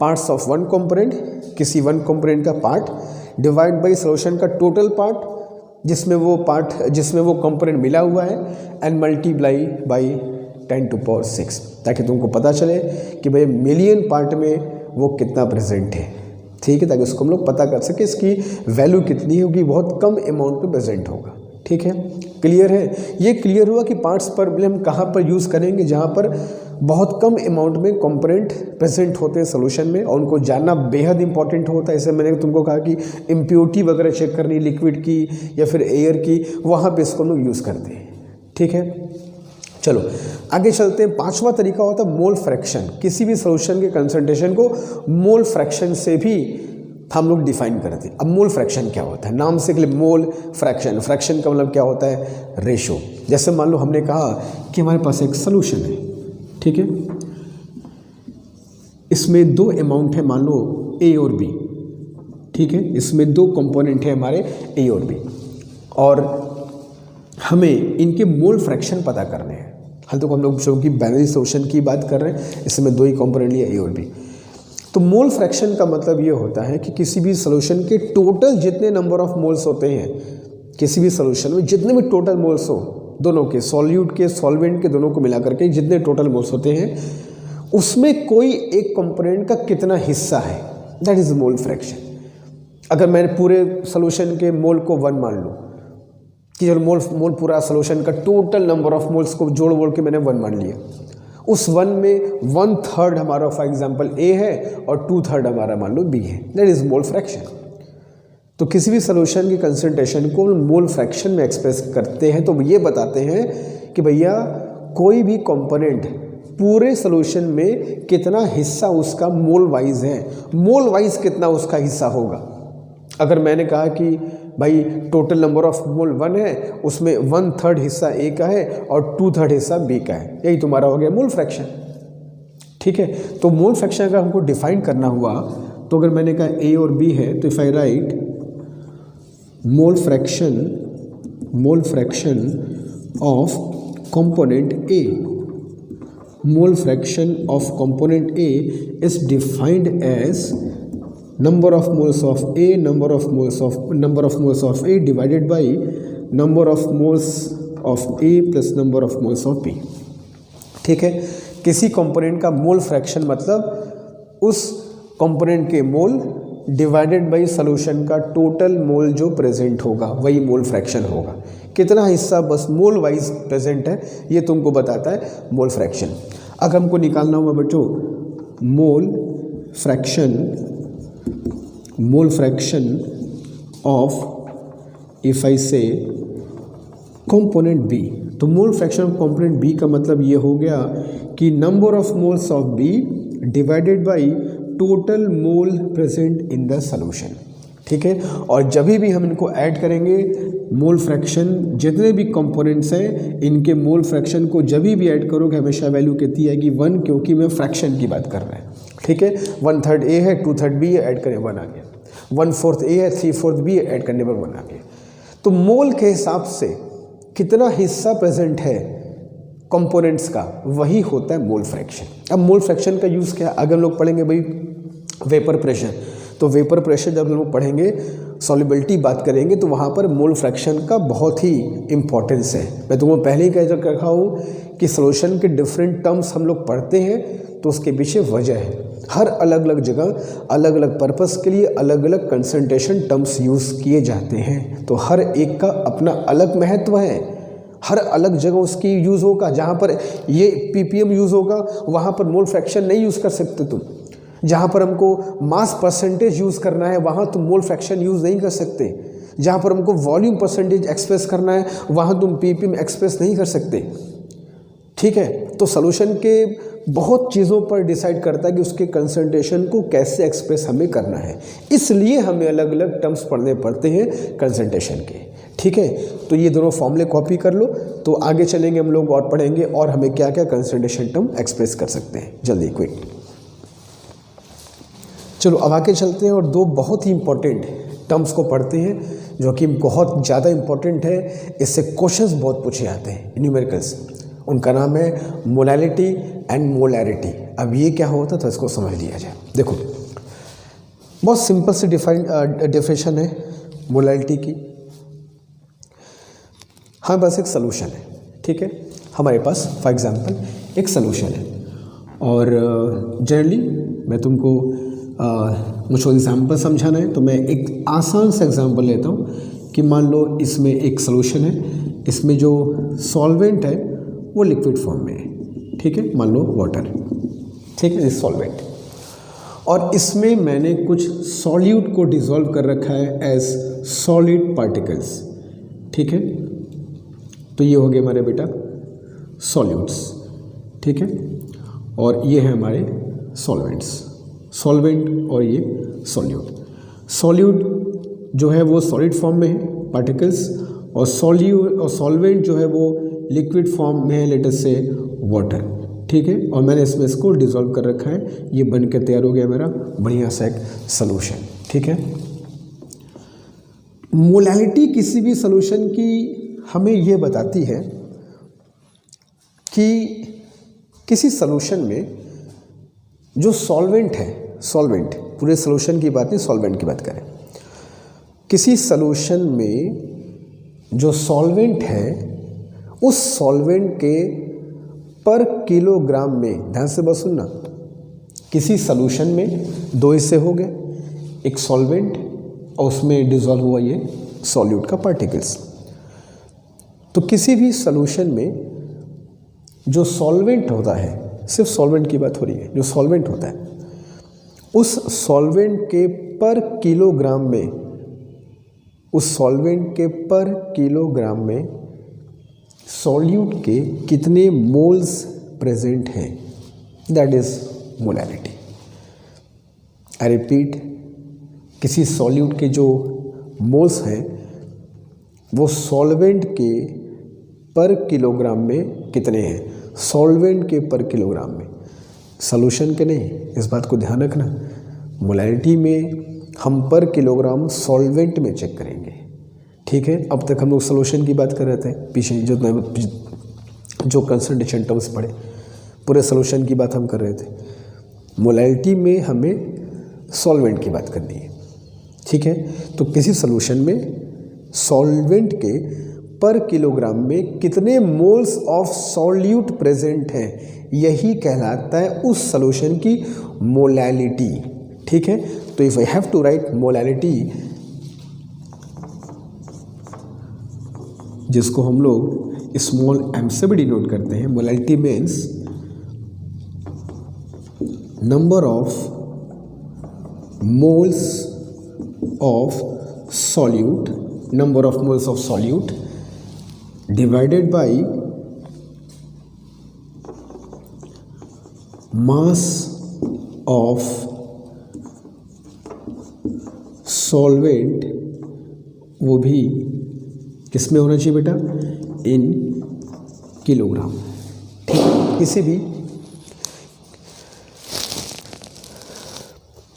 पार्ट्स ऑफ वन कंपोनेंट, किसी वन कंपोनेंट का पार्ट, डिवाइड बाय सॉल्यूशन का टोटल पार्ट जिसमें वो कंपोनेंट मिला हुआ है, एंड मल्टीप्लाई बाय 10⁻⁶, ताकि तुमको पता चले कि भाई मिलियन पार्ट में वो कितना प्रेजेंट है। ठीक है, ताकि उसको हम लोग पता कर सके इसकी वैल्यू कितनी होगी, बहुत कम अमाउंट में प्रेजेंट होगा। ठीक है, क्लियर है। ये क्लियर हुआ कि पार्ट्स पर हम कहाँ पर यूज़ करेंगे, जहाँ पर बहुत कम अमाउंट में कंपोनेंट प्रेजेंट होते हैं सोल्यूशन में, और उनको जानना बेहद इंपॉर्टेंट होता है। जैसे मैंने तुमको कहा कि इम्प्योरिटी वगैरह चेक करनी लिक्विड की या फिर एयर की, वहाँ पे इसको हम लोग यूज़ करते हैं। ठीक है, चलो आगे चलते हैं। 5वां तरीका होता है मोल फ्रैक्शन। किसी भी सॉल्यूशन के कंसंट्रेशन को मोल फ्रैक्शन से भी हम लोग डिफाइन करते हैं। अब मोल फ्रैक्शन क्या होता है, नाम से मोल फ्रैक्शन, फ्रैक्शन का मतलब क्या होता है, रेशो। जैसे मान लो हमने कहा कि हमारे पास एक सॉल्यूशन है, ठीक है, इसमें 2 अमाउंट है, मान लो ए और बी। ठीक है, इसमें 2 कंपोनेंट है हमारे ए और बी, और हमें इनके मोल फ्रैक्शन पता करने हैं। हाल तो हम लोग की बाइनरी सॉल्यूशन की बात कर रहे हैं, इसमें 2 ही कंपोनेंट लिए ए और बी। तो मोल फ्रैक्शन का मतलब ये होता है कि किसी भी सॉल्यूशन के टोटल जितने नंबर ऑफ मोल्स होते हैं, किसी भी सॉल्यूशन में जितने भी टोटल मोल्स हो, दोनों के, सॉल्यूट के सॉल्वेंट के, दोनों को मिला करके जितने टोटल मोल्स होते हैं, उसमें कोई एक कंपोनेंट का कितना हिस्सा है, दैट इज मोल फ्रैक्शन। अगर मैंने पूरे सॉल्यूशन के मोल को 1 मान लूँ कि जो मोल पूरा सॉल्यूशन का टोटल नंबर ऑफ मोल्स को जोड़ के मैंने 1 मान लिया, उस 1 में 1/3 हमारा फॉर एग्जांपल ए है और 2/3 हमारा मान लो बी है, दैट इज मोल फ्रैक्शन। तो किसी भी सॉल्यूशन की कंसंट्रेशन को मोल फ्रैक्शन में एक्सप्रेस करते हैं, तो ये बताते हैं कि भैया कोई भी कंपोनेंट पूरे सॉल्यूशन में कितना हिस्सा उसका मोल वाइज है, मोल वाइज कितना उसका हिस्सा होगा। अगर मैंने कहा कि भाई टोटल नंबर ऑफ मोल 1 है, उसमें 1/3 हिस्सा ए का है और 2/3 हिस्सा बी का है, यही तुम्हारा हो गया मोल फ्रैक्शन। ठीक है, तो मोल फ्रैक्शन अगर हमको डिफाइन करना हुआ तो अगर मैंने कहा ए और बी है तो if I write mole fraction of component A, mole fraction of component A is defined as number of moles of A number of moles of A divided by number of moles of A plus number of moles of B. ठीक है, किसी कंपोनेंट का मोल फ्रैक्शन मतलब उस कंपोनेंट के मोल डिवाइडेड बाई सॉल्यूशन का टोटल मोल जो प्रेजेंट होगा वही मोल फ्रैक्शन होगा। कितना हिस्सा बस मोल वाइज प्रेजेंट है ये तुमको बताता है मोल फ्रैक्शन। अगर हमको निकालना हुआ बच्चों mole fraction of if I say component B, तो mole fraction of component B का मतलब ये हो गया कि number of moles of B divided by total mole present in the solution. ठीक है, और जब भी हम इनको ऐड करेंगे मोल फ्रैक्शन जितने भी कंपोनेंट्स हैं इनके मोल फ्रैक्शन को जब भी ऐड करोगे हमेशा वैल्यू कितनी आएगी 1, क्योंकि मैं फ्रैक्शन की बात कर रहे हैं। ठीक है, 1/3 ए है 2/3 बी है, ऐड करें 1 आ गया, 1/4 ए है 3/4 बी है, ऐड करने पर 1 आ गया। तो मोल के हिसाब से कितना हिस्सा प्रेजेंट है कंपोनेंट्स का वही होता है मोल फ्रैक्शन। अब मोल फ्रैक्शन का यूज़ क्या है, अगर लोग पढ़ेंगे भाई वेपर प्रेशर, तो वेपर प्रेशर जब लोग पढ़ेंगे सॉल्युबिलिटी बात करेंगे तो वहाँ पर मोल फ्रैक्शन का बहुत ही इम्पोर्टेंस है। मैं तुमको पहले ही कह रखा हूँ कि सॉल्यूशन के डिफरेंट टर्म्स हम लोग पढ़ते हैं तो उसके पीछे वजह है। हर अलग अलग जगह अलग अलग पर्पस के लिए अलग अलग कंसंट्रेशन टर्म्स यूज़ किए जाते हैं, तो हर एक का अपना अलग महत्व है। हर अलग जगह उसकी यूज़ होगा, जहाँ पर ये ppm यूज़ होगा वहाँ पर मोल फ्रैक्शन नहीं यूज़ कर सकते तुम। जहाँ पर हमको मास परसेंटेज यूज़ करना है वहाँ तुम मोल फ्रैक्शन यूज़ नहीं कर सकते। जहाँ पर हमको वॉल्यूम परसेंटेज एक्सप्रेस करना है वहाँ तुम ppm एक्सप्रेस नहीं कर सकते। ठीक है, तो सॉल्यूशन के बहुत चीज़ों पर डिसाइड करता है कि उसके कंसंट्रेशन को कैसे एक्सप्रेस हमें करना है, इसलिए हमें अलग अलग टर्म्स पढ़ने पड़ते हैं कंसंट्रेशन के। ठीक है, तो ये दोनों फॉर्मूले कॉपी कर लो, तो आगे चलेंगे हम लोग और पढ़ेंगे और हमें क्या क्या कंसंट्रेशन टर्म एक्सप्रेस कर सकते हैं। जल्दी क्विक, चलो अब आगे चलते हैं और दो बहुत ही इंपॉर्टेंट टर्म्स को पढ़ते हैं जो कि बहुत ज़्यादा इंपॉर्टेंट है, इससे क्वेश्चंस बहुत पूछे जाते हैं न्यूमेरिकल्स। उनका नाम है मोलैलिटी एंड मोलैरिटी। अब ये क्या होता है तो इसको समझ लिया जाए। देखो बहुत सिंपल सी डेफिनेशन है मोलैलिटी की। हमारे पास एक सॉल्यूशन है, ठीक है, हमारे पास फॉर एग्जांपल एक सॉल्यूशन है और जनरली मैं तुमको मुझको एग्जांपल समझाना है तो मैं एक आसान सा एग्जांपल लेता हूँ कि मान लो इसमें एक सॉल्यूशन है, इसमें जो सॉल्वेंट है वो लिक्विड फॉर्म में है। ठीक है, मान लो वाटर, ठीक है, इस सॉल्वेंट, और इसमें मैंने कुछ सॉल्यूट को डिसॉल्व कर रखा है एज सॉलिड पार्टिकल्स। ठीक है, तो ये हो गए हमारे बेटा सॉल्यूट्स। ठीक है, और ये है हमारे सॉल्वेंट्स, सॉल्वेंट और ये सॉल्यूट। सॉल्यूट जो है वो सॉलिड फॉर्म में है पार्टिकल्स, और सॉल्वेंट जो है वो लिक्विड फॉर्म में है, लेट अस से वाटर। ठीक है, और मैंने इसमें इसको डिसॉल्व कर रखा है, ये बन के तैयार हो गया मेरा बढ़िया सा एक सॉल्यूशन। ठीक है, मोलैलिटी किसी भी सॉल्यूशन की हमें ये बताती है कि किसी सॉल्यूशन में जो सॉल्वेंट है, सॉल्वेंट पूरे सॉल्यूशन की बात नहीं, सॉल्वेंट की बात करें, किसी सॉल्यूशन में जो सॉल्वेंट है उस सॉल्वेंट के पर किलोग्राम में, ध्यान से बस सुनना, किसी सॉल्यूशन में दो हिस्से हो गए, एक सॉल्वेंट और उसमें डिसॉल्व हुआ ये सॉल्यूट का पार्टिकल्स। तो किसी भी सॉल्यूशन में जो सॉल्वेंट होता है, सिर्फ सॉल्वेंट की बात हो रही है, जो सॉल्वेंट होता है उस सॉल्वेंट के पर किलोग्राम में, उस सॉल्वेंट के पर किलोग्राम में सॉल्यूट के कितने मोल्स प्रेजेंट हैं, that is molality. I repeat, किसी सॉल्यूट के जो मोल्स हैं वो सॉल्वेंट के पर किलोग्राम में कितने हैं, सॉल्वेंट के पर किलोग्राम में, सॉल्यूशन के नहीं। इस बात को ध्यान रखना, मोलैलिटी में हम पर किलोग्राम सॉल्वेंट में चेक करेंगे, ठीक है। अब तक हम लोग सॉल्यूशन की बात कर रहे थे, पीछे जो कंसंट्रेशन टर्म्स पढ़े पूरे सॉल्यूशन की बात हम कर रहे थे। मोलैलिटी में हमें सॉल्वेंट की बात करनी है, ठीक है। तो किसी सॉल्यूशन में सॉल्वेंट के पर किलोग्राम में कितने मोल्स ऑफ सॉल्यूट प्रेजेंट हैं, यही कहलाता है उस सॉल्यूशन की मोलैलिटी, ठीक है। तो if I have to write molality, जिसको हम लोग स्मॉल m से भी डिनोट करते हैं, molality means number of moles of solute, number of moles of solute divided by mass of solvent, वो भी किस में होना चाहिए बेटा, इन किलोग्राम, ठीक।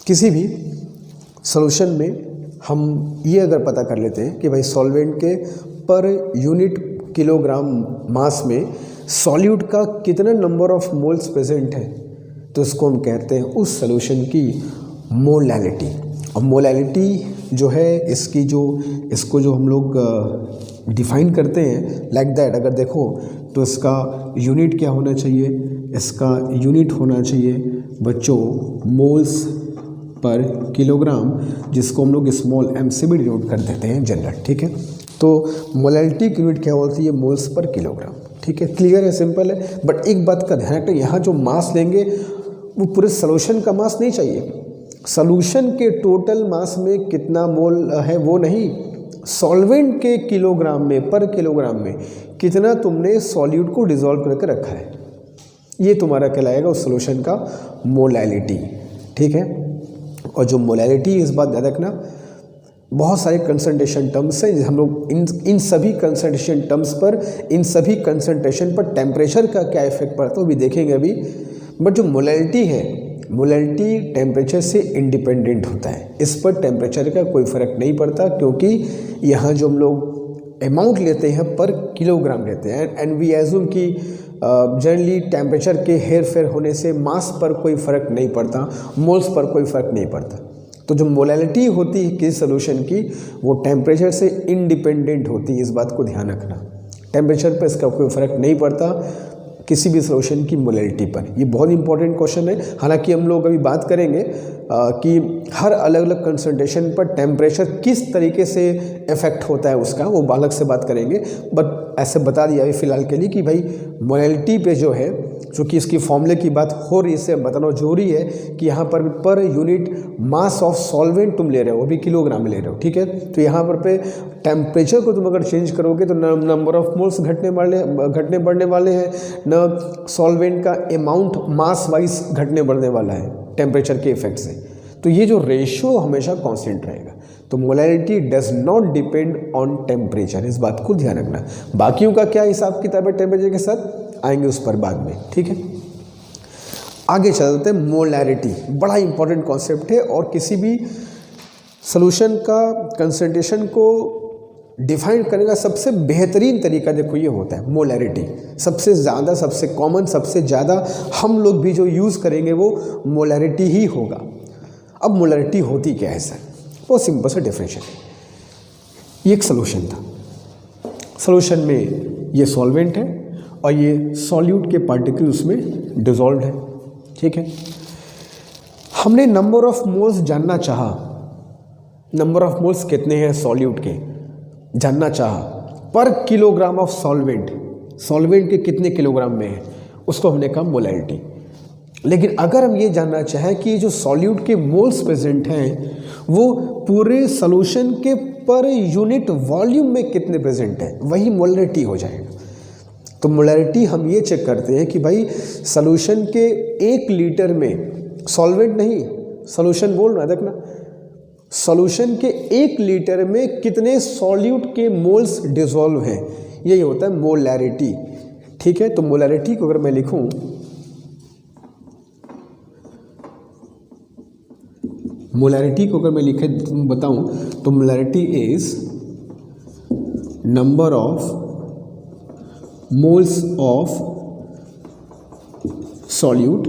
किसी भी सॉल्यूशन में हम ये अगर पता कर लेते हैं कि भाई सॉल्वेंट के पर यूनिट किलोग्राम मास में सॉल्यूट का कितना नंबर ऑफ मोल्स प्रेजेंट है, तो इसको हम कहते हैं उस सॉल्यूशन की मोलैलिटी। और मोलैलिटी जो है इसको जो हम लोग डिफाइन करते हैं लाइक दैट, अगर देखो तो इसका यूनिट क्या होना चाहिए, इसका यूनिट होना चाहिए बच्चों मोल्स पर किलोग्राम, जिसको हम लोग स्मॉल m से भी डिनोट कर देते हैं जनरल, ठीक है। तो मोलैलिटी की यूनिट क्या होती है, मोल्स पर किलोग्राम, ठीक है। क्लियर है, सिंपल है। बट एक बात का ध्यान रखना, यहाँ जो मास लेंगे वो पूरे सॉल्यूशन का मास नहीं चाहिए, सॉल्यूशन के टोटल मास में कितना मोल है वो नहीं, सॉल्वेंट के किलोग्राम में, पर किलोग्राम में कितना तुमने सॉल्यूट को डिसॉल्व करके रखा है, ये तुम्हारा कहलाएगा उस सॉल्यूशन का मोलैलिटी, ठीक है। और जो मोलैलिटी, इस बात याद रखना, बहुत सारे कंसंट्रेशन टर्म्स हैं, हम लोग इन सभी कंसंट्रेशन टर्म्स पर, इन सभी कंसंट्रेशन पर टेम्परेचर का क्या इफेक्ट पड़ता है वो भी देखेंगे अभी। बट जो मोलैलिटी है, मोलैलिटी टेम्परेचर से इंडिपेंडेंट होता है, इस पर टेम्परेचर का कोई फ़र्क नहीं पड़ता, क्योंकि यहाँ जो हम लोग अमाउंट लेते हैं पर किलोग्राम लेते हैं, एंड वी एज्यूम कि जनरली टेम्परेचर के हेर फेर होने से मास पर कोई फ़र्क नहीं पड़ता, मोल्स पर कोई फ़र्क नहीं पड़ता। तो जो मोलैलिटी होती है किसी सॉल्यूशन की, वो टेम्परेचर से इंडिपेंडेंट होती है, इस बात को ध्यान रखना। टेम्परेचर पर इसका कोई फ़र्क नहीं पड़ता किसी भी सॉल्यूशन की मोलैलिटी पर। ये बहुत इंपॉर्टेंट क्वेश्चन है। हालांकि हम लोग अभी बात करेंगे कि हर अलग अलग कंसंट्रेशन पर टेम्परेचर किस तरीके से इफेक्ट होता है उसका, वो अलग से बात करेंगे। बट ऐसे बता दिया अभी फ़िलहाल के लिए कि भाई मोलैलिटी पे जो है, चूँकि इसकी फॉर्मूले की बात हो रही है, इससे बताना जरूरी है कि यहाँ per unit mass of solvent तुम ले रहे हो, वो भी किलोग्राम में ले रहे हो, ठीक है। तो यहाँ पर टेम्परेचर को तुम अगर चेंज करोगे तो नंबर ऑफ मोल्स घटने बढ़ने वाले हैं, न सॉल्वेंट का अमाउंट मास वाइज घटने बढ़ने वाला है टेम्परेचर के इफेक्ट से। तो ये जो रेशियो हमेशा कांस्टेंट रहेगा। तो molality does not depend on temperature, इस बात को ध्यान रखना। बाकियों का क्या हिसाब किताब है टेम्परेचर के साथ, आएंगे उस पर बाद में, ठीक है। आगे चलते हैं। मोलैरिटी बड़ा इंपॉर्टेंट कॉन्सेप्ट है, और किसी भी सॉल्यूशन का कंसंट्रेशन को डिफाइन करने का सबसे बेहतरीन तरीका देखो ये होता है मोलैरिटी। सबसे ज़्यादा, सबसे कॉमन, सबसे ज़्यादा हम लोग भी जो यूज़ करेंगे वो मोलैरिटी ही होगा। अब मोलैरिटी होती क्या है सर, बहुत सिंपल सा डेफिनेशन है। ये एक सॉल्यूशन था, सॉल्यूशन में ये सॉल्वेंट है और ये सॉल्यूट के पार्टिकल उसमें डिसॉल्व है, ठीक है। हमने नंबर ऑफ मोल्स जानना चाहा, नंबर ऑफ मोल्स कितने हैं सॉल्यूट के जानना चाहा, पर किलोग्राम ऑफ सॉल्वेंट के कितने किलोग्राम में है, उसको हमने कहा मोलैरिटी। लेकिन अगर हम ये जानना चाहें कि जो सॉल्यूट के मोल्स प्रेजेंट हैं वो पूरे सॉल्यूशन के पर यूनिट वॉल्यूम में कितने प्रेजेंट हैं, वही मोलैरिटी हो जाएगा। तो मोलैरिटी हम ये चेक करते हैं कि भाई सॉल्यूशन के 1 लीटर में, सॉल्वेंट नहीं सॉल्यूशन बोल रहा है, देखना सॉल्यूशन के 1 लीटर में कितने सॉल्यूट के मोल्स डिसॉल्व हैं, यही होता है मोलैरिटी। ठीक है, तो मोलैरिटी को अगर मैं लिखूं, मोलैरिटी को अगर मैं लिखे बताऊं तो molarity is number of moles of solute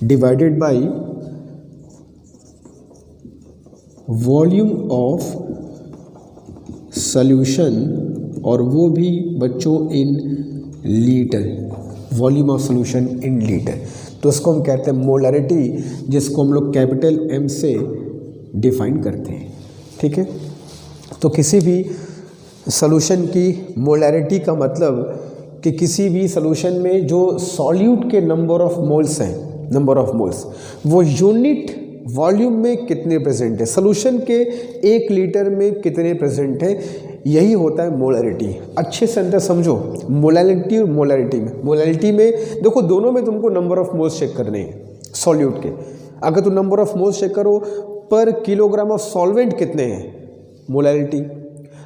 divided by volume of solution, और वो भी बच्चों in litre, volume of solution in litre. तो इसको हम कहते हैं मोलैरिटी, जिसको हम लोग कैपिटल M से डिफाइन करते हैं। ठीक है, तो किसी भी सॉल्यूशन की मोलैरिटी का मतलब कि किसी भी सॉल्यूशन में जो सॉल्यूट के नंबर ऑफ मोल्स हैं, नंबर ऑफ मोल्स, वो यूनिट वॉल्यूम में कितने प्रेजेंट है, सॉल्यूशन के 1 लीटर में कितने प्रेजेंट हैं, यही होता है मोलैरिटी। अच्छे से अंदर समझो, मोलैलिटी और मोलैरिटी में देखो, दोनों में तुमको नंबर ऑफ मोल्स चेक करने हैं सॉल्यूट के। अगर तुम नंबर ऑफ मोल्स चेक करो पर किलोग्राम ऑफ सॉल्वेंट कितने हैं, molality.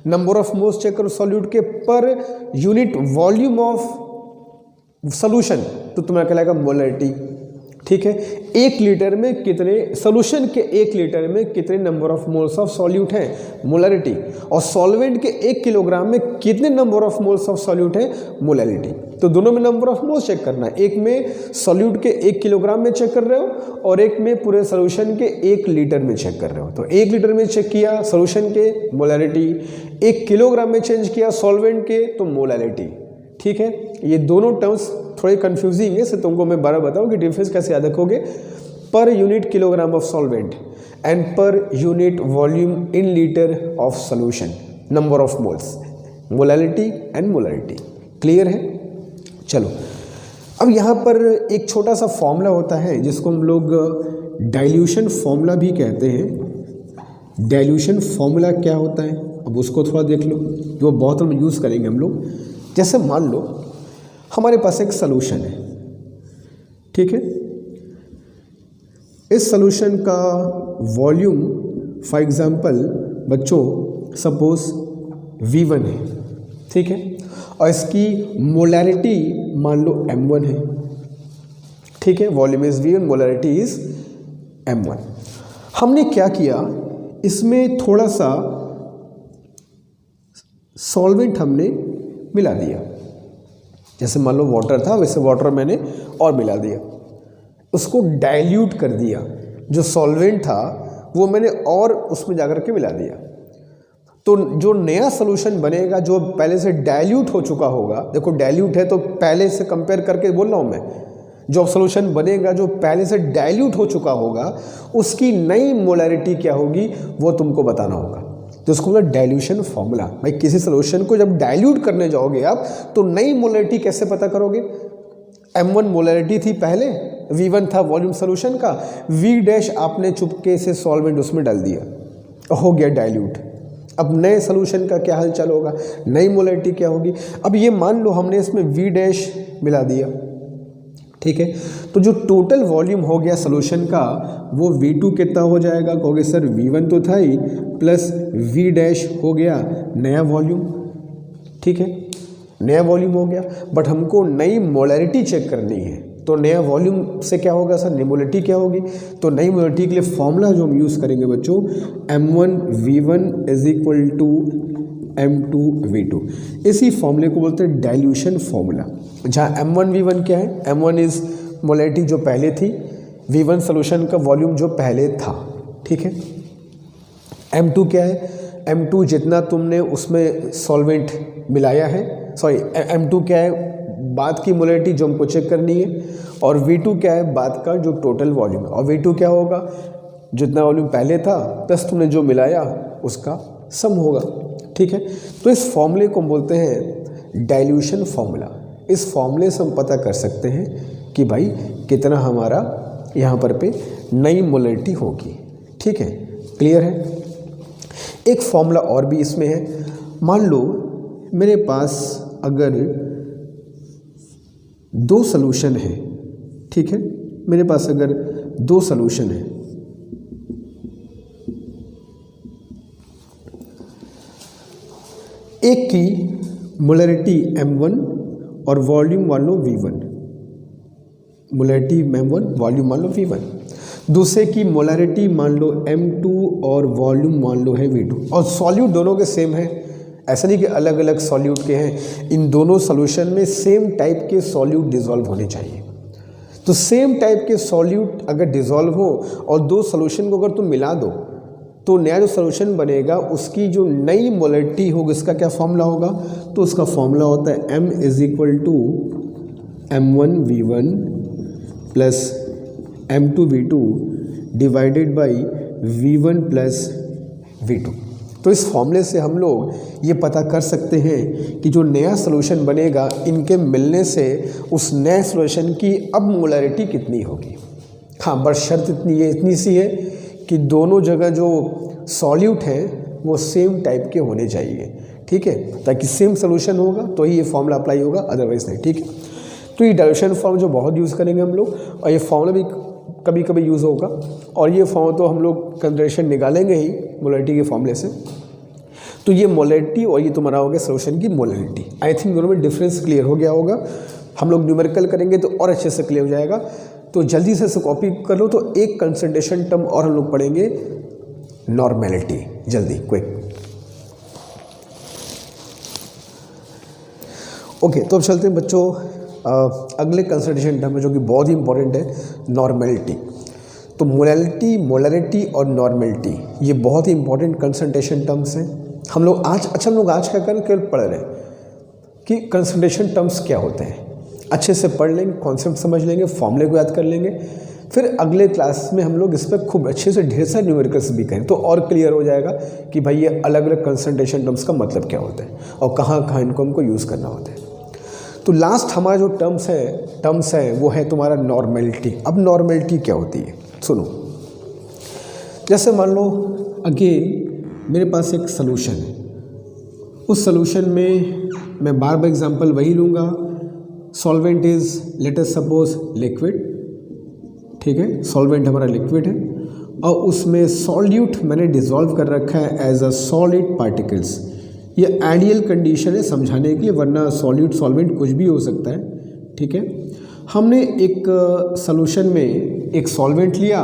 Number of moles check करो सॉल्यूट के पर यूनिट वॉल्यूम ऑफ सॉल्यूशन, तो तुम्हारा कहलाएगा मोलैरिटी। ठीक है, 1 लीटर में कितने, सॉल्यूशन के 1 लीटर में कितने number of moles of solute है, मोलैरिटी। और सॉल्वेंट के 1 किलोग्राम में कितने number of moles of solute है, मोलैलिटी। तो दोनों में नंबर ऑफ मोल्स चेक करना है, एक में सॉल्यूट के 1 किलोग्राम में चेक कर रहे हो और एक में पूरे सॉल्यूशन के 1 लीटर में चेक कर रहे हो। तो 1 लीटर में चेक किया सॉल्यूशन के, मोलैलिटी। 1 किलोग्राम में चेंज किया सॉल्वेंट के, तो मोलैलिटी। ठीक है, ये दोनों टर्म्स थोड़े कंफ्यूजिंग है, इससे तुमको मैं बार बताऊँ कि डिफरेंस कैसे याद रखोगे। Per unit kilogram of solvent and per unit volume in litre of solution, number of moles, molality and molarity. Clear है? चलो, अब यहाँ पर एक छोटा सा फॉर्मूला होता है जिसको हम लोग डाइल्यूशन फॉर्मूला भी कहते हैं। डाइल्यूशन फॉर्मूला क्या होता है, अब उसको थोड़ा देख लो, जो बहुत हम यूज़ करेंगे हम लोग। जैसे मान लो हमारे पास एक सॉल्यूशन है, ठीक है, इस सॉल्यूशन का वॉल्यूम फॉर एग्जांपल बच्चों सपोज V1 है, ठीक है, और इसकी मोलैरिटी मान लो M1 है। ठीक है, volume is V1, molarity is M1। हमने क्या किया, इसमें थोड़ा सा सॉल्वेंट हमने मिला दिया, जैसे मान लो वाटर था वैसे वाटर मैंने और मिला दिया, उसको डाइल्यूट कर दिया। जो सॉल्वेंट था वो मैंने और उसमें जाकर के मिला दिया, तो जो नया सॉल्यूशन बनेगा जो पहले से डाइल्यूट हो चुका होगा, देखो डाइल्यूट है तो पहले से कंपेयर करके बोल रहा हूँ मैं, जो सॉल्यूशन बनेगा जो पहले से डाइल्यूट हो चुका होगा उसकी नई मोलैरिटी क्या होगी वो तुमको बताना होगा। तो उसको बोला डाइल्यूशन फॉर्मूला। भाई किसी सॉल्यूशन को जब डाइल्यूट करने जाओगे आप तो नई मोलैरिटी कैसे पता करोगे। M1 मोलैरिटी थी पहले, V1 था वॉल्यूम सॉल्यूशन का, V' आपने चुपके से सॉल्वेंट उसमें डाल दिया, हो गया डाइल्यूट। अब नए सॉल्यूशन का क्या हालचाल होगा, नई मोलैरिटी क्या होगी। अब ये मान लो हमने इसमें V' मिला दिया, ठीक है, तो जो टोटल वॉल्यूम हो गया सॉल्यूशन का वो V2 कितना हो जाएगा, कहोगे सर V1 तो था ही प्लस V' हो गया नया वॉल्यूम। ठीक है, नया वॉल्यूम हो गया, बट हमको नई मोलैरिटी चेक करनी है, तो नया वॉल्यूम से क्या होगा सर, नई मोलैरिटी क्या होगी। तो नई मोलैरिटी के लिए फॉर्मूला जो हम यूज़ करेंगे बच्चों, M1V1 is equal to M2V2। इसी फॉर्मूले को बोलते हैं डाइल्यूशन फॉर्मूला, जहाँ M1V1 क्या है, M1 इज मोलैरिटी जो पहले थी, V1 सॉल्यूशन का वॉल्यूम जो पहले था, ठीक है। M2 क्या है, M2 जितना तुमने उसमें सॉल्वेंट मिलाया है, सॉरी M2 क्या है, बाद की मोलैरिटी जो हमको चेक करनी है, और V2 क्या है, बाद का जो टोटल वॉल्यूम है, और V2 क्या होगा, जितना वॉल्यूम पहले था प्लस तुमने जो मिलाया उसका सम होगा। ठीक है, तो इस फॉर्मूले को हम बोलते हैं डाइल्यूशन फॉर्मूला। इस फॉर्मूले से हम पता कर सकते हैं कि भाई कितना हमारा यहाँ पर पे नई मोलैरिटी होगी। ठीक है, क्लियर है। एक फॉर्मूला और भी इसमें है, मान लो मेरे पास अगर 2 सॉल्यूशन है, ठीक है, मेरे पास अगर 2 सॉल्यूशन है, एक की मोलैरिटी m1 और वॉल्यूम मान लो v1, मोलैरिटी m1 वॉल्यूम मान लो v1। दूसरे की मोलैरिटी मान लो m2 और वॉल्यूम मान लो है v2। और सॉल्यूट दोनों के सेम है, ऐसा नहीं कि अलग अलग सॉल्यूट के हैं, इन दोनों सॉल्यूशन में सेम टाइप के सॉल्यूट डिसॉल्व होने चाहिए। तो सेम टाइप के सॉल्यूट अगर डिसॉल्व हो और दो सॉल्यूशन को अगर तुम मिला दो तो नया जो सॉल्यूशन बनेगा उसकी जो नई मोलैरिटी होगी उसका क्या फॉर्मूला होगा, तो उसका फॉर्मूला होता है m = m1v1 plus m2v2 divided by v1 plus v2। तो इस फॉर्मूले से हम लोग ये पता कर सकते हैं कि जो नया सॉल्यूशन बनेगा इनके मिलने से उस नए सॉल्यूशन की अब मोलैरिटी कितनी होगी। हाँ, बस शर्त इतनी सी है कि दोनों जगह जो सॉल्यूट हैं वो सेम टाइप के होने चाहिए, ठीक है, ताकि सेम सॉल्यूशन होगा तो ही ये फॉर्मूला अप्लाई होगा, अदरवाइज नहीं, ठीक है। तो ये डाइल्यूशन फॉर्म जो बहुत यूज़ करेंगे हम लोग, और ये फॉर्मूला भी कभी कभी यूज़ होगा, और ये फॉर्म तो हम लोग कंसिडरेशन निकालेंगे ही मोलैरिटी के फॉर्मूले से। तो ये मोलैरिटी और ये तुम्हारा हो गया सॉल्यूशन की मोलैरिटी। आई थिंक दोनों में डिफरेंस क्लियर हो गया होगा। हम लोग न्यूमेरिकल करेंगे तो और अच्छे से क्लियर हो जाएगा। तो जल्दी से इसे कॉपी कर लो। तो एक कंसंट्रेशन टर्म और हम लोग पढ़ेंगे, नॉर्मेलिटी, जल्दी क्विक। ओके, तो अब चलते हैं बच्चों अगले कंसंट्रेशन टर्म है जो कि बहुत ही इंपॉर्टेंट है, नॉर्मेलिटी। तो मोलैरिटी और नॉर्मेलिटी ये बहुत ही इंपॉर्टेंट कंसंट्रेशन टर्म्स हैं। हम लोग आज क्या करें, केवल पढ़ रहे हैं कि कंसंट्रेशन टर्म्स क्या होते हैं। अच्छे से पढ़ लेंगे, कॉन्सेप्ट समझ लेंगे, फॉर्मूले को याद कर लेंगे, फिर अगले क्लास में हम लोग इस पर खूब अच्छे से ढेर सारे न्यूमेरिकल्स भी करें तो और क्लियर हो जाएगा कि भाई ये अलग अलग कंसंट्रेशन टर्म्स का मतलब क्या होता है और कहाँ कहाँ इनको हमको यूज़ करना होता है। तो लास्ट हमारा जो टर्म्स है वो है तुम्हारा नॉर्मेलिटी। अब नॉर्मेलिटी क्या होती है सुनो। जैसे मान लो अगेन मेरे पास एक सॉल्यूशन है, उस सॉल्यूशन में मैं बार बार एग्जांपल वही लूँगा। Solvent is let us suppose liquid, ठीक है, सॉल्वेंट हमारा लिक्विड है और उसमें सॉल्यूट मैंने डिसॉल्व कर रखा है एज अ सॉलिड पार्टिकल्स। ये आइडियल कंडीशन है समझाने के लिए, वरना सॉल्यूट सॉल्वेंट कुछ भी हो सकता है, ठीक है। हमने एक सॉल्यूशन में एक सॉल्वेंट लिया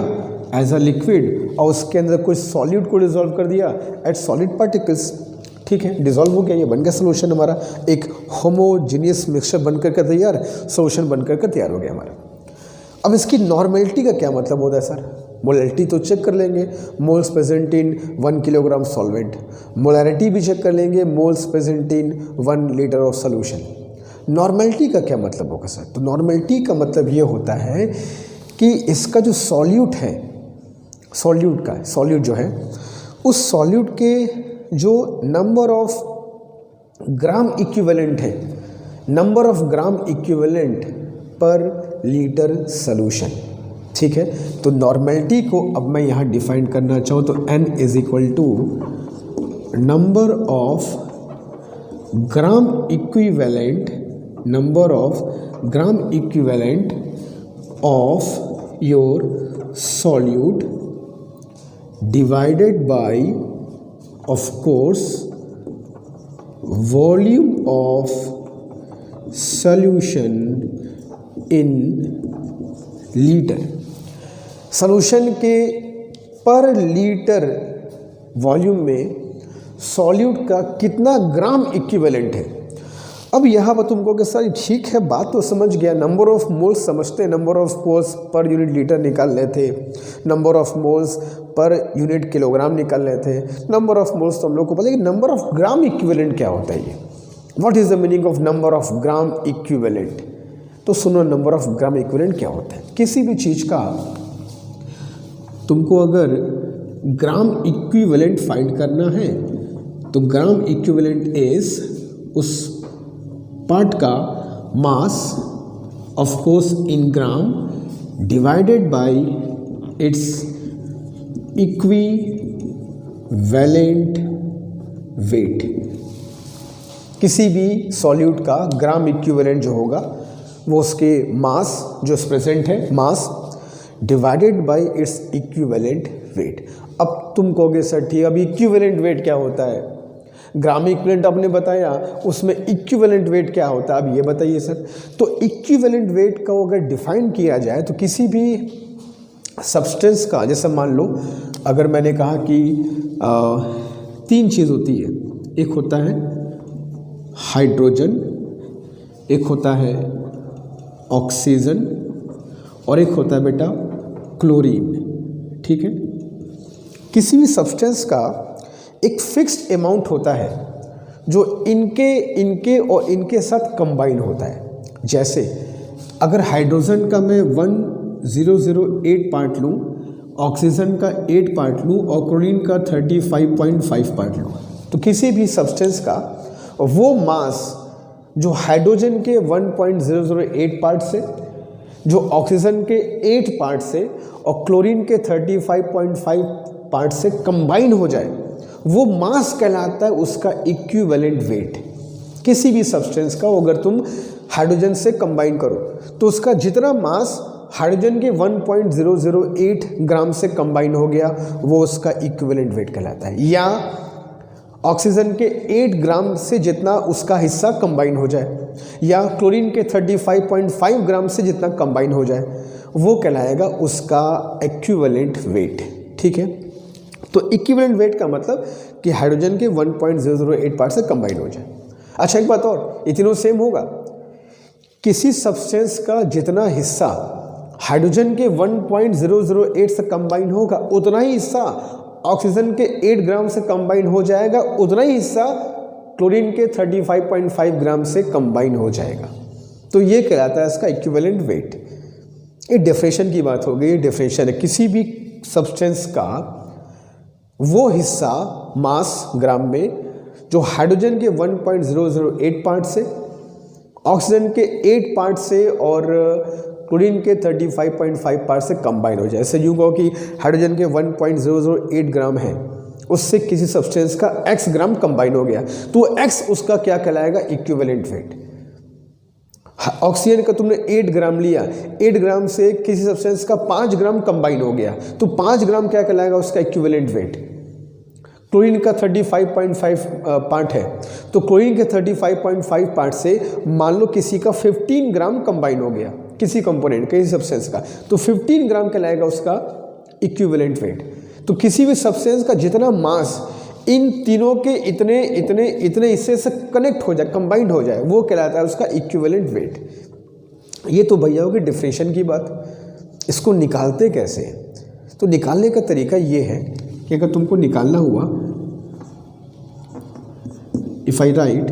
एज अ लिक्विड और उसके अंदर कुछ सॉल्यूट को डिसॉल्व कर दिया एट सॉलिड पार्टिकल्स, ठीक है, डिसॉल्व हो गया, ये बन गया सॉल्यूशन हमारा, एक होमोजीनियस मिक्सचर बनकर के तैयार, सॉल्यूशन बनकर के तैयार हो गया हमारा। अब इसकी नॉर्मेलिटी का क्या मतलब होता है सर? मोलैरिटी तो चेक कर लेंगे, moles present in 1 kilogram solvent. Molarity भी चेक कर लेंगे, moles present in 1 litre of solution. Normality का क्या मतलब होगा सर? तो नॉर्मेलिटी का मतलब ये होता है कि इसका जो सॉल्यूट है, सॉल्यूट जो है उस सॉल्यूट के जो नंबर ऑफ ग्राम इक्विवेलेंट है, नंबर ऑफ ग्राम इक्विवेलेंट पर लीटर सॉल्यूशन, ठीक है। तो नॉर्मेलिटी को अब मैं यहाँ डिफाइन करना चाहूँ तो n = number of gram equivalent of your solute divided by of course volume of solution in litre. Solution के पर लीटर वॉल्यूम में सॉल्यूट का कितना ग्राम इक्विवेलेंट है। अब यहाँ पर तुमको कि सर ठीक है बात तो समझ गया, नंबर ऑफ मोल्स समझते हैं, number of moles per unit litre निकाल लेते, number of moles per unit kilogram निकाल लेते, नंबर ऑफ मोल्स तो हम लोग को पता है कि नंबर ऑफ ग्राम इक्विवेलेंट क्या होता है। ये what is the meaning of number of gram equivalent? तो सुनो, नंबर ऑफ ग्राम इक्विवेलेंट क्या होता है? किसी भी चीज़ का तुमको अगर ग्राम इक्विवेलेंट फाइंड करना है तो ग्राम इक्विवेलेंट इज उस पार्ट का mass of course in gram divided by it's equivalent weight. किसी भी सॉल्यूट का ग्राम इक्विवेलेंट जो होगा वो उसके मास जो प्रेजेंट है, मास divided by it's equivalent wait. अब तुम कहोगे सर ठीक है, अब इक्विवेलेंट वेट क्या होता है? ग्राम इक्विवेलेंट आपने बताया, उसमें इक्विवेलेंट वेट क्या होता है, अब ये बताइए सर। तो इक्विवेलेंट वेट का अगर डिफाइन किया जाए तो किसी भी सब्सटेंस का, जैसे मान लो अगर मैंने कहा कि 3 चीज़ होती है, एक होता है हाइड्रोजन, एक होता है ऑक्सीजन और एक होता है बेटा क्लोरीन, ठीक है। किसी भी सब्सटेंस का एक फिक्स्ड अमाउंट होता है जो इनके और इनके साथ कंबाइन होता है। जैसे अगर हाइड्रोजन का मैं 1008 पार्ट लूँ, ऑक्सीजन का 8 पार्ट लूँ और क्लोरीन का 35.5 पार्ट लूँ, तो किसी भी सब्सटेंस का वो मास जो हाइड्रोजन के 1.008 पार्ट से, जो ऑक्सीजन के 8 पार्ट से और क्लोरीन के 35.5 पार्ट से कंबाइन हो जाए, वो मास कहलाता है उसका इक्विवेलेंट वेट। किसी भी सब्सटेंस का अगर तुम हाइड्रोजन से कंबाइन करो तो उसका जितना मास हाइड्रोजन के 1.008 ग्राम से कंबाइन हो गया, वो उसका इक्विवेलेंट वेट कहलाता है। या ऑक्सीजन के 8 ग्राम से जितना उसका हिस्सा कंबाइन हो जाए, या क्लोरीन के 35.5 ग्राम से जितना कंबाइन हो जाए, वो कहलाएगा उसका इक्विवेलेंट वेट, ठीक है। तो इक्विवेलेंट वेट का मतलब कि हाइड्रोजन के 1.008 पार्ट से कंबाइन हो जाए। अच्छा एक बात और, ये तीनों सेम होगा। किसी सब्सटेंस का जितना हिस्सा हाइड्रोजन के 1.008 से कंबाइन होगा, उतना ही हिस्सा ऑक्सीजन के 8 ग्राम से कंबाइन हो जाएगा, उतना ही हिस्सा क्लोरीन के 35.5 ग्राम से कंबाइन हो जाएगा। तो ये कहलाता है इसका इक्विवेलेंट वेट। ये डेफिनेशन की बात हो गई। डेफिनेशन है किसी भी सब्सटेंस का वो हिस्सा मास ग्राम में जो हाइड्रोजन के 1.008 पार्ट से, ऑक्सीजन के 8 पार्ट से और क्लोरीन के 35.5 पार्ट से कंबाइन हो जाए। ऐसे यूँ कहो कि हाइड्रोजन के 1.008 ग्राम है, उससे किसी सब्सटेंस का x ग्राम कंबाइन हो गया, तो x उसका क्या कहलाएगा, इक्विवेलेंट वेट। ऑक्सीजन का तुमने 8 ग्राम लिया, 8 ग्राम से किसी सब्सटेंस का 5 ग्राम कंबाइन हो गया, तो 5 ग्राम क्या कहलाएगा उसका इक्विवेलेंट वेट। क्लोरीन का 35.5 पार्ट है, तो क्लोरीन के 35.5 पार्ट से मान लो किसी का 15 ग्राम कंबाइन हो गया, किसी कंपोनेंट किसी सब्सटेंस का, तो 15 ग्राम कहलाएगा उसका इक्विवेलेंट वेट। तो किसी भी सब्सटेंस का जितना मास इन तीनों के इतने इतने इतने हिस्से से कनेक्ट हो जाए, कंबाइंड हो जाए, वो कहलाता है उसका इक्विवेलेंट वेट। ये तो भैया होगी डेफिनेशन की बात। इसको निकालते कैसे हैं? तो निकालने का तरीका ये है कि अगर तुमको निकालना हुआ, if I right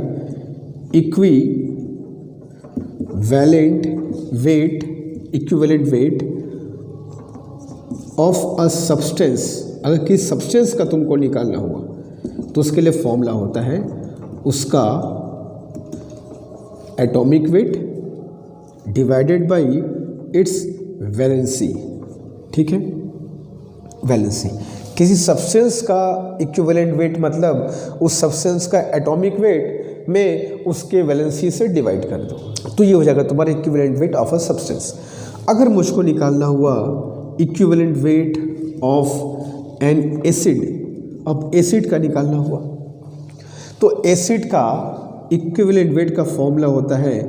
equivalent weight of a substance, अगर किसी सब्सटेंस का तुमको निकालना हुआ तो उसके लिए फॉर्मूला होता है उसका atomic weight divided by it's valency, ठीक है, वैलेंसी। किसी सब्सटेंस का इक्विवेलेंट वेट मतलब उस सब्सटेंस का एटॉमिक वेट में उसके वैलेंसी से डिवाइड कर दो, तो ये हो जाएगा तुम्हारा equivalent weight of a substance. अगर मुझको निकालना हुआ equivalent weight of N acid, अब एसिड का निकालना हुआ तो एसिड का इक्विवेलेंट वेट का फॉर्मूला होता है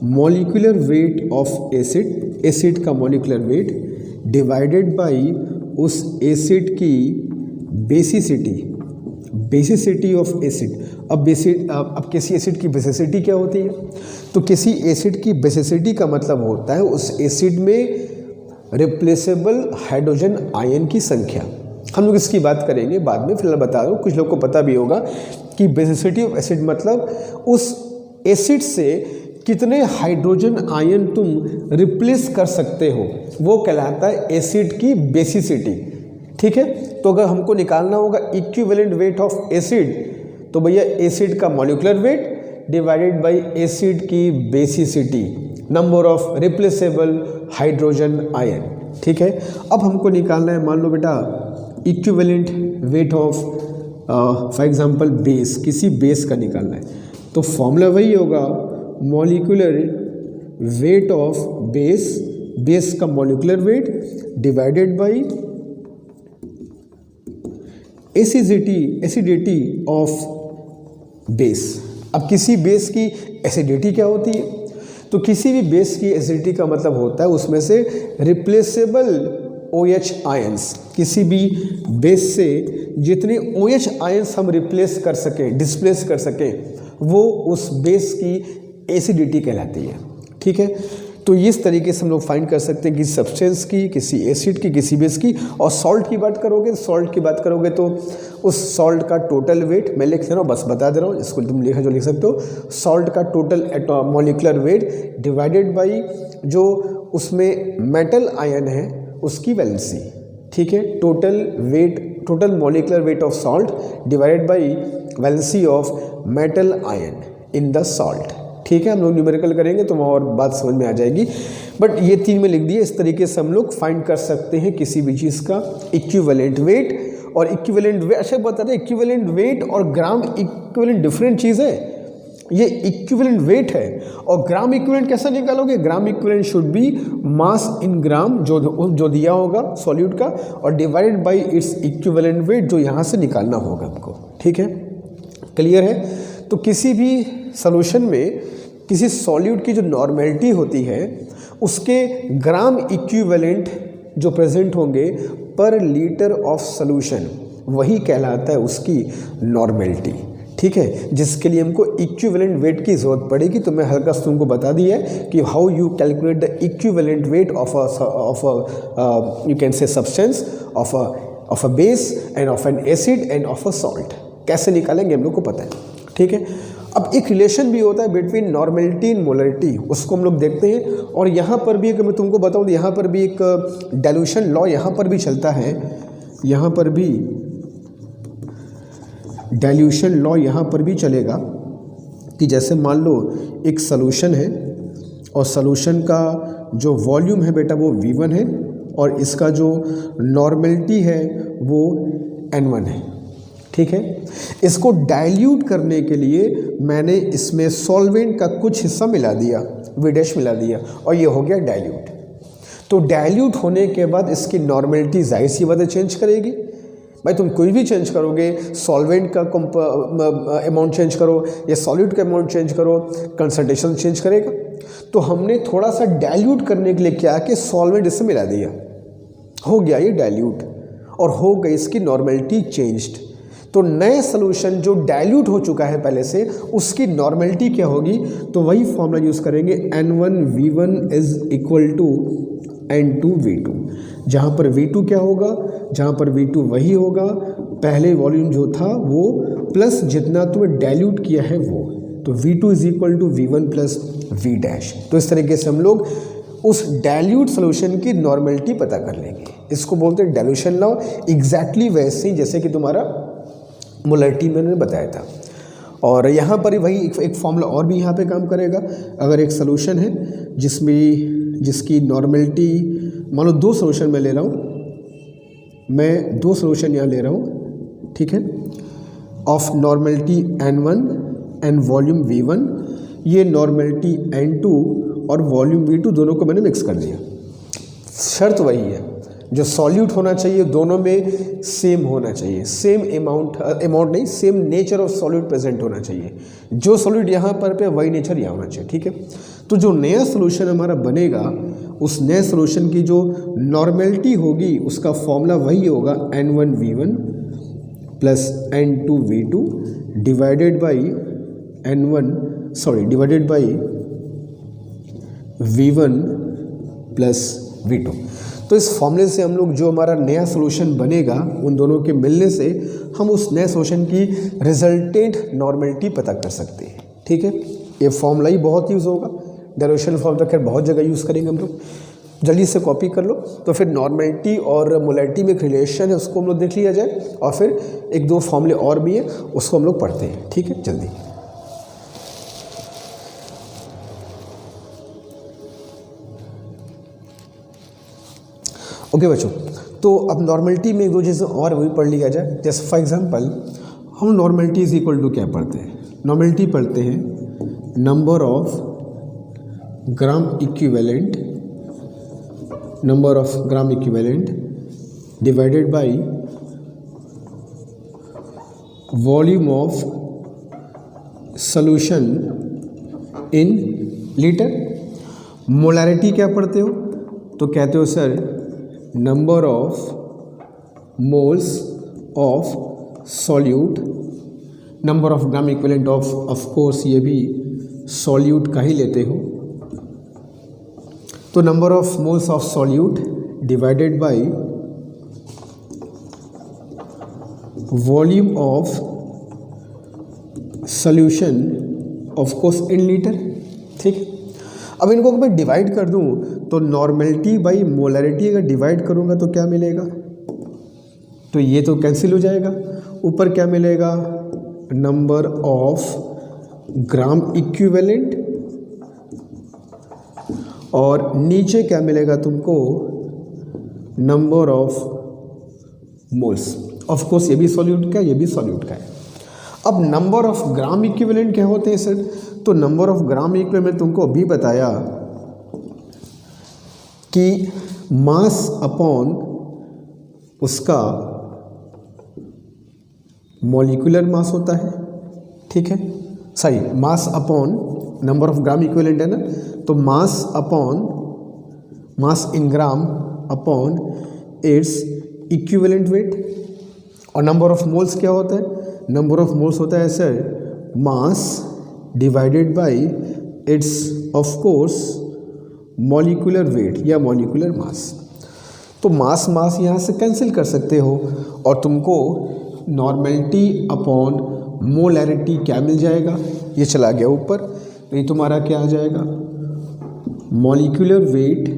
molecular weight of acid, acid का मॉलिक्यूलर वेट डिवाइडेड बाय उस एसिड की बेसिसिटी ऑफ एसिड। अब किसी एसिड की बेसिसिटी क्या होती है? तो किसी एसिड की बेसिसिटी का मतलब होता है उस एसिड में रिप्लेसेबल हाइड्रोजन आयन की संख्या। हम लोग इसकी बात करेंगे बाद में, फिलहाल बता दो, कुछ लोग को पता भी होगा कि बेसिसिटी ऑफ एसिड मतलब उस एसिड से कितने हाइड्रोजन आयन तुम रिप्लेस कर सकते हो, वो कहलाता है एसिड की बेसिसिटी, ठीक है। तो अगर हमको निकालना होगा इक्विवेलेंट वेट ऑफ एसिड, तो भैया एसिड का molecular weight divided by acid की basicity, number of replaceable hydrogen ion, ठीक है। अब हमको निकालना है, मान लो बेटा equivalent weight of for example base, किसी बेस का निकालना है, तो फॉर्मूला वही होगा molecular weight of base, base का molecular weight divided by acidity of base. अब किसी बेस की एसिडिटी क्या होती है? तो किसी भी बेस की एसिडिटी का मतलब होता है उसमें से रिप्लेसेबल OH आयंस, किसी भी बेस से जितने OH आयंस हम रिप्लेस कर सकें, डिस्प्लेस कर सकें, वो उस बेस की एसिडिटी कहलाती है। ठीक है, तो इस तरीके से हम लोग फाइंड कर सकते हैं किसी सब्सटेंस की, किसी एसिड की, किसी बेस की। और सॉल्ट की बात करोगे तो उस सॉल्ट का टोटल वेट, मैं लिख दे रहा हूँ, बस बता दे रहा हूँ, इसको तुम लिखा जो लिख सकते हो, सॉल्ट का total molecular weight divided by जो उसमें मेटल आयन है उसकी वैलेंसी। ठीक है, total molecular weight of salt divided by valency of metal ion in the salt. ठीक है, हम लोग न्यूमेरिकल करेंगे तो वहाँ और बात समझ में आ जाएगी, बट ये 3 में लिख दिए। इस तरीके से हम लोग फाइंड कर सकते हैं किसी भी चीज़ का इक्विवेलेंट वेट। और इक्विवेलेंट वेट, अच्छा बता दें, इक्विवेलेंट वेट और ग्राम इक्विवेलेंट डिफरेंट चीज़ है। ये इक्विवेलेंट वेट है और ग्राम इक्विवेलेंट कैसे निकालोगे? Gram equivalent should be mass in ग्राम जो दिया होगा सॉल्यूट का, और divided by its equivalent wait जो यहाँ से निकालना होगा हमको। ठीक है, क्लियर है? तो किसी भी सॉल्यूशन में किसी सॉल्यूट की जो नॉर्मेलिटी होती है उसके ग्राम इक्विवेलेंट जो प्रेजेंट होंगे पर लीटर ऑफ सॉल्यूशन, वही कहलाता है उसकी नॉर्मेलिटी। ठीक है, जिसके लिए हमको इक्विवेलेंट वेट की ज़रूरत पड़ेगी। तो मैं हल्का सा तुमको बता दिया है कि how you calculate the equivalent weight of you can say substance of a base end of N acid end of a salt. कैसे निकालेंगे हम लोग को पता है। ठीक है, अब एक रिलेशन भी होता है बिटवीन नॉर्मेलिटी एंड मोलरिटी, उसको हम लोग देखते हैं। और यहाँ पर भी अगर मैं तुमको बताऊँ तो यहाँ पर भी एक डाइल्यूशन लॉ यहाँ पर भी चलता है। यहाँ पर भी डाइल्यूशन लॉ यहाँ पर भी चलेगा कि जैसे मान लो एक सॉल्यूशन है और सॉल्यूशन का जो वॉल्यूम है बेटा वो V1 है और इसका जो नॉर्मेलिटी है वो N1 है। ठीक है, इसको डाइल्यूट करने के लिए मैंने इसमें सॉल्वेंट का कुछ हिस्सा मिला दिया, V' मिला दिया, और ये हो गया डाइल्यूट। तो डाइल्यूट होने के बाद इसकी नॉर्मेलिटी जाहिर सी बात है चेंज करेगी। भाई तुम कोई भी चेंज करोगे, सॉल्वेंट का अमाउंट चेंज करो या सॉल्यूट का अमाउंट चेंज करो, कंसंट्रेशन चेंज करेगा। तो हमने थोड़ा सा डाइल्यूट करने के लिए क्या कि सॉल्वेंट इससे मिला दिया, हो गया ये डाइल्यूट और हो गई इसकी नॉर्मेलिटी चेंज्ड। तो नए सॉल्यूशन जो डाइल्यूट हो चुका है पहले से, उसकी नॉर्मेलिटी क्या होगी? तो वही फॉर्मूला यूज़ करेंगे, N1V1 is equal to N2V2। जहाँ पर V2 क्या होगा? जहाँ पर V2 वही होगा पहले वॉल्यूम जो था वो प्लस जितना तुम्हें डाइल्यूट किया है वो, तो V2 is equal to V1 plus V'। तो इस तरीके से हम लोग उस डाइल्यूट सॉल्यूशन की नॉर्मेलिटी पता कर लेंगे। इसको बोलते हैं डाइल्यूशन लॉ। एग्जैक्टली वैसे ही जैसे कि तुम्हारा मोलरिटी मैंने बताया था। और यहाँ पर वही एक फॉर्मूला और भी यहाँ पे काम करेगा। अगर एक सॉल्यूशन है जिसकी नॉर्मेलिटी, मान लो 2 सॉल्यूशन मैं ले रहा हूँ, मैं 2 सॉल्यूशन यहाँ ले रहा हूँ। ठीक है, of normality N1 and volume V1, ये नॉर्मेलिटी N2 और वॉल्यूम V2 दोनों को मैंने मिक्स कर दिया। शर्त वही है, जो सॉल्यूट होना चाहिए दोनों में सेम होना चाहिए, सेम अमाउंट नहीं, same nature of solute present होना चाहिए। जो सॉल्यूट यहाँ पर पे वही नेचर यहाँ होना चाहिए। ठीक है, तो जो नया सॉल्यूशन हमारा बनेगा उस नए सॉल्यूशन की जो नॉर्मेलिटी होगी उसका फॉर्मूला वही होगा N1V1 plus N2V2 divided by V1 plus V2। तो इस फॉर्मूले से हम लोग जो हमारा नया सॉल्यूशन बनेगा उन दोनों के मिलने से हम उस नए सॉल्यूशन की रिजल्टेंट नॉर्मेलिटी पता कर सकते हैं। ठीक है, ये फॉर्मूला ही बहुत यूज़ होगा। डाइल्यूशन फॉर्मूला खैर बहुत जगह यूज़ करेंगे हम लोग। जल्दी से कॉपी कर लो। तो फिर नॉर्मेलिटी और मोलरिटी में एक रिलेशन है, उसको हम लोग देख लिया जाए, और फिर 1-2 फॉर्मूले और भी है उसको हम लोग पढ़ते हैं। ठीक है, जल्दी। ओके बच्चों, तो अब नॉर्मेलिटी में 1-2 चीज़ें और भी पढ़ लिया जाए। जैसे फॉर एग्जांपल हम नॉर्मेलिटी इज इक्वल टू क्या पढ़ते हैं? नॉर्मेलिटी पढ़ते हैं number of gram equivalent divided by volume of solution in litre. Molarity क्या पढ़ते हो? तो कहते हो sir number of moles of solute, number of gram equivalent of course ये भी सॉल्यूट का ही लेते हो। तो number of moles of solute divided by volume of solution of course in litre. ठीक है, अब इनको अगर मैं डिवाइड कर दूं तो नॉर्मेलिटी बाई मोलैरिटी अगर डिवाइड करूंगा तो क्या मिलेगा? तो ये तो कैंसिल हो जाएगा। ऊपर क्या मिलेगा? नंबर ऑफ ग्राम इक्विवेलेंट, और नीचे क्या मिलेगा तुमको? Number of moles. Of course ये भी सॉल्यूट का है, ये भी सॉल्यूट का है। अब नंबर ऑफ ग्राम इक्विवेलेंट क्या होते हैं सर? तो नंबर ऑफ ग्राम इक्विवेलेंट में तुमको अभी बताया कि मास अपॉन उसका मॉलिक्यूलर मास होता है। ठीक है, sorry, mass upon number of gram equivalent है ना, तो mass upon mass in gram upon its equivalent weight. और नंबर ऑफ मोल्स क्या होता है? नंबर ऑफ मोल्स होता है sir mass divided by its of course molecular weight या मॉलिक्यूलर मास। तो मास मास यहाँ से कैंसिल कर सकते हो और तुमको नॉर्मेलिटी अपॉन मोलैरिटी क्या मिल जाएगा? ये चला गया ऊपर, तो ये तुम्हारा क्या आ जाएगा? Molecular weight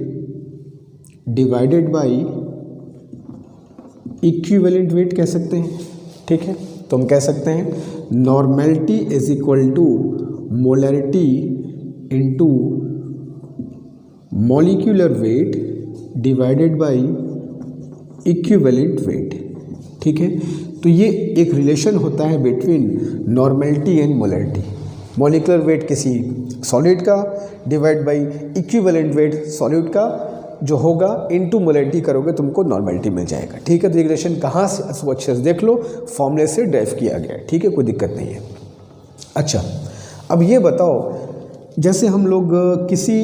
divided by equivalent wait कह सकते हैं। ठीक है, तो हम कह सकते हैं normality is equal to molarity into molecular weight divided by equivalent weight. ठीक है, तो ये एक रिलेशन होता है between normality and molarity. Molecular weight किसी सॉलिड का divide by equivalent weight solid का जो होगा इनटू मोलैरिटी करोगे तुमको नॉर्मेलिटी मिल जाएगा। ठीक है, तो रिलेशन कहाँ से उसको अच्छे से देख लो, फॉर्मूले से ड्राइव किया गया है। ठीक है, कोई दिक्कत नहीं है। अच्छा, अब ये बताओ, जैसे हम लोग किसी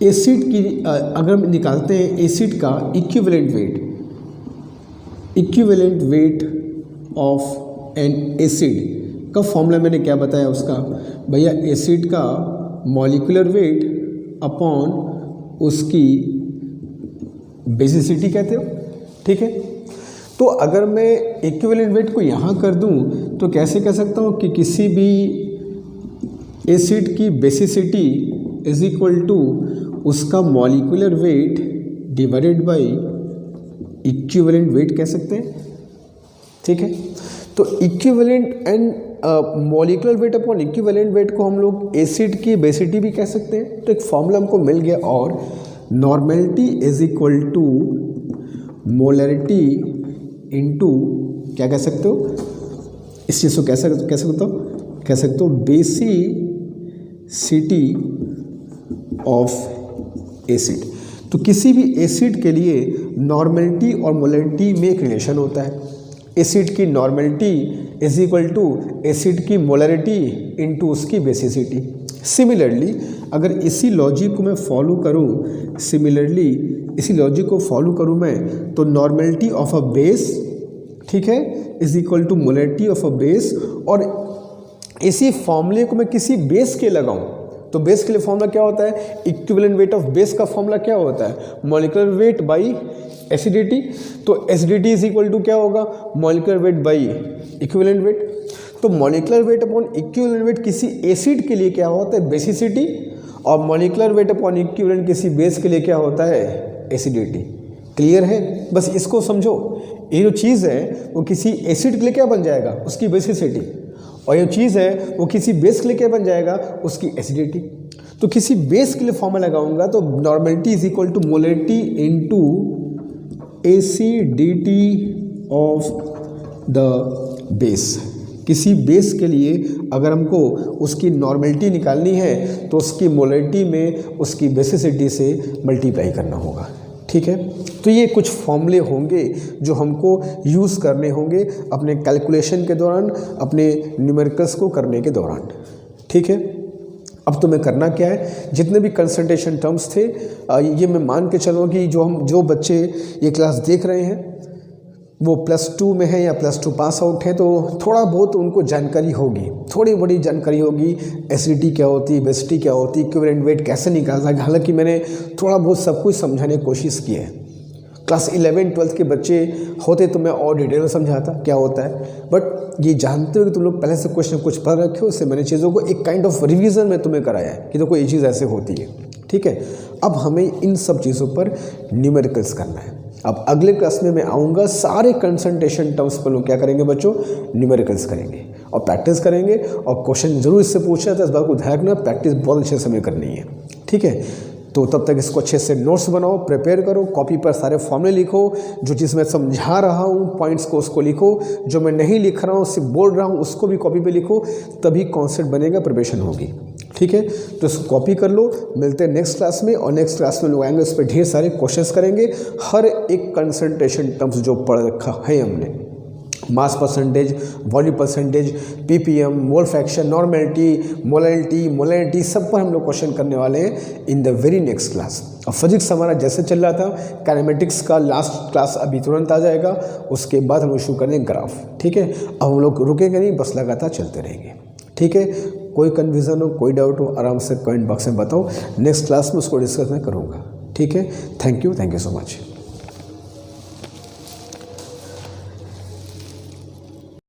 एसिड की अगर हम निकालते हैं एसिड का equivalent weight of N acid का फॉर्मूला मैंने क्या बताया उसका? भैया एसिड का मॉलिक्यूलर वेट अपॉन उसकी बेसिसिटी कहते हो। ठीक है, तो अगर मैं इक्विवेलेंट वेट को यहाँ कर दूँ तो कैसे कह सकता हूँ कि किसी भी एसिड की बेसिसिटी इज इक्वल टू उसका molecular weight divided by equivalent wait कह सकते हैं। ठीक है, तो equivalent and molecular weight upon equivalent wait को हम लोग एसिड की बेसिसिटी भी कह सकते हैं। तो एक फॉर्मूला हमको मिल गया, और normality is equal to molarity into क्या कह सकते हो? इस चीज़ को कैसे कह सकते हो? Basicity of acid. तो किसी भी एसिड के लिए नॉर्मेलिटी और मोलैरिटी में एक रिलेशन होता है। एसिड की normality is equal to acid की मोलैरिटी इनटू उसकी बेसिसिटी। सिमिलरली अगर इसी लॉजिक को मैं फॉलो करूं मैं, तो नॉर्मेलिटी ऑफ अ बेस, ठीक है, is equal to molarity of a base, और इसी फॉर्मूले को मैं किसी बेस के लगाऊं तो बेस के लिए फॉर्मूला क्या होता है? इक्विवेलेंट वेट ऑफ बेस का फॉर्मूला क्या होता है? Molecular weight by acidity. तो एसिडिटी इज इक्वल टू क्या होगा? Molecular weight by equivalent weight. तो molecular weight upon equivalent weight किसी एसिड के लिए क्या होता है? बेसिसिटी। और मॉलिक्यूलर वेट अपॉन इक्विवेलेंट किसी बेस के लिए क्या होता है? एसिडिटी। क्लियर है? बस इसको समझो, ये जो चीज़ है वो किसी एसिड के लिए क्या बन जाएगा? उसकी बेसिसिटी। और ये चीज़ है वो किसी बेस के लिए क्या बन जाएगा? उसकी एसिडिटी। तो किसी बेस के लिए फॉर्मूला लगाऊंगा तो normality is equal to molarity into acidity of the base. किसी बेस के लिए अगर हमको उसकी नॉर्मेलिटी निकालनी है तो उसकी मोलैरिटी में उसकी बेसिसिटी से मल्टीप्लाई करना होगा। ठीक है। तो ये कुछ फॉर्मूले होंगे जो हमको यूज़ करने होंगे अपने कैलकुलेशन के दौरान, अपने न्यूमेरिकल्स को करने के दौरान। ठीक है, अब तुम्हें करना क्या है, जितने भी कंसंट्रेशन टर्म्स थे ये मैं मान के चलूँ कि जो बच्चे ये क्लास देख रहे हैं वो +2 में है या +2 पास आउट है, तो थोड़ा बहुत उनको जानकारी होगी, थोड़ी बड़ी जानकारी होगी। एसिडिटी क्या होती है, बेसिडिटी क्या होती है, इक्विवेलेंट वेट कैसे निकालना है। हालांकि मैंने थोड़ा बहुत सब कुछ समझाने की कोशिश की है। क्लास 11-12 के बच्चे होते तो मैं और डिटेल में समझाता क्या होता है, बट ये जानते हो कि तुम लोग पहले से कुछ ना कुछ पढ़ रखे हो, उससे मैंने चीज़ों को एक काइंड ऑफ रिवीजन में तुम्हें कराया है कि देखो ये चीज़ ऐसे होती है। ठीक है, अब हमें इन सब चीज़ों पर न्यूमेरिकल्स करना है। अब अगले क्लास में मैं आऊँगा, सारे कंसंट्रेशन टर्म्स पर लोग क्या करेंगे बच्चों, न्यूमेरिकल्स करेंगे और प्रैक्टिस करेंगे। और क्वेश्चन जरूर इससे पूछा था, इस बात को ध्यान रखना, प्रैक्टिस बहुत अच्छे समय करनी है। ठीक है, तो तब तक इसको अच्छे से नोट्स बनाओ, प्रिपेयर करो, कॉपी पर सारे फॉर्मूले लिखो, जो चीज़ मैं समझा रहा हूँ पॉइंट्स को उसको लिखो, जो मैं नहीं लिख रहा हूँ सिर्फ बोल रहा हूँ उसको भी कॉपी पे लिखो, तभी कॉन्सेप्ट बनेगा, प्रिपरेशन होगी। ठीक है, तो इसको कॉपी कर लो। मिलते हैं नेक्स्ट क्लास में, और नेक्स्ट क्लास में लोग आएंगे, उस पर ढेर सारे क्वेश्चंस करेंगे। हर एक कंसंट्रेशन टर्म्स जो पढ़ रखा है हमने, mass percentage, volume percentage, ppm, mole fraction, normality, molality, सब पर हम लोग क्वेश्चन करने वाले हैं in the very next class. और फिजिक्स हमारा जैसे चल रहा था, काइनेमेटिक्स का लास्ट क्लास अभी तुरंत आ जाएगा, उसके बाद हम लोग शुरू करेंगे ग्राफ। ठीक है, अब हम लोग रुकेंगे नहीं, बस लगातार चलते रहेंगे। ठीक है, कोई कन्फ्यूज़न हो, कोई डाउट हो, आराम से कमेंट बॉक्स में बताओ, नेक्स्ट क्लास में उसको डिस्कस मैं करूँगा। ठीक है, थैंक यू सो मच।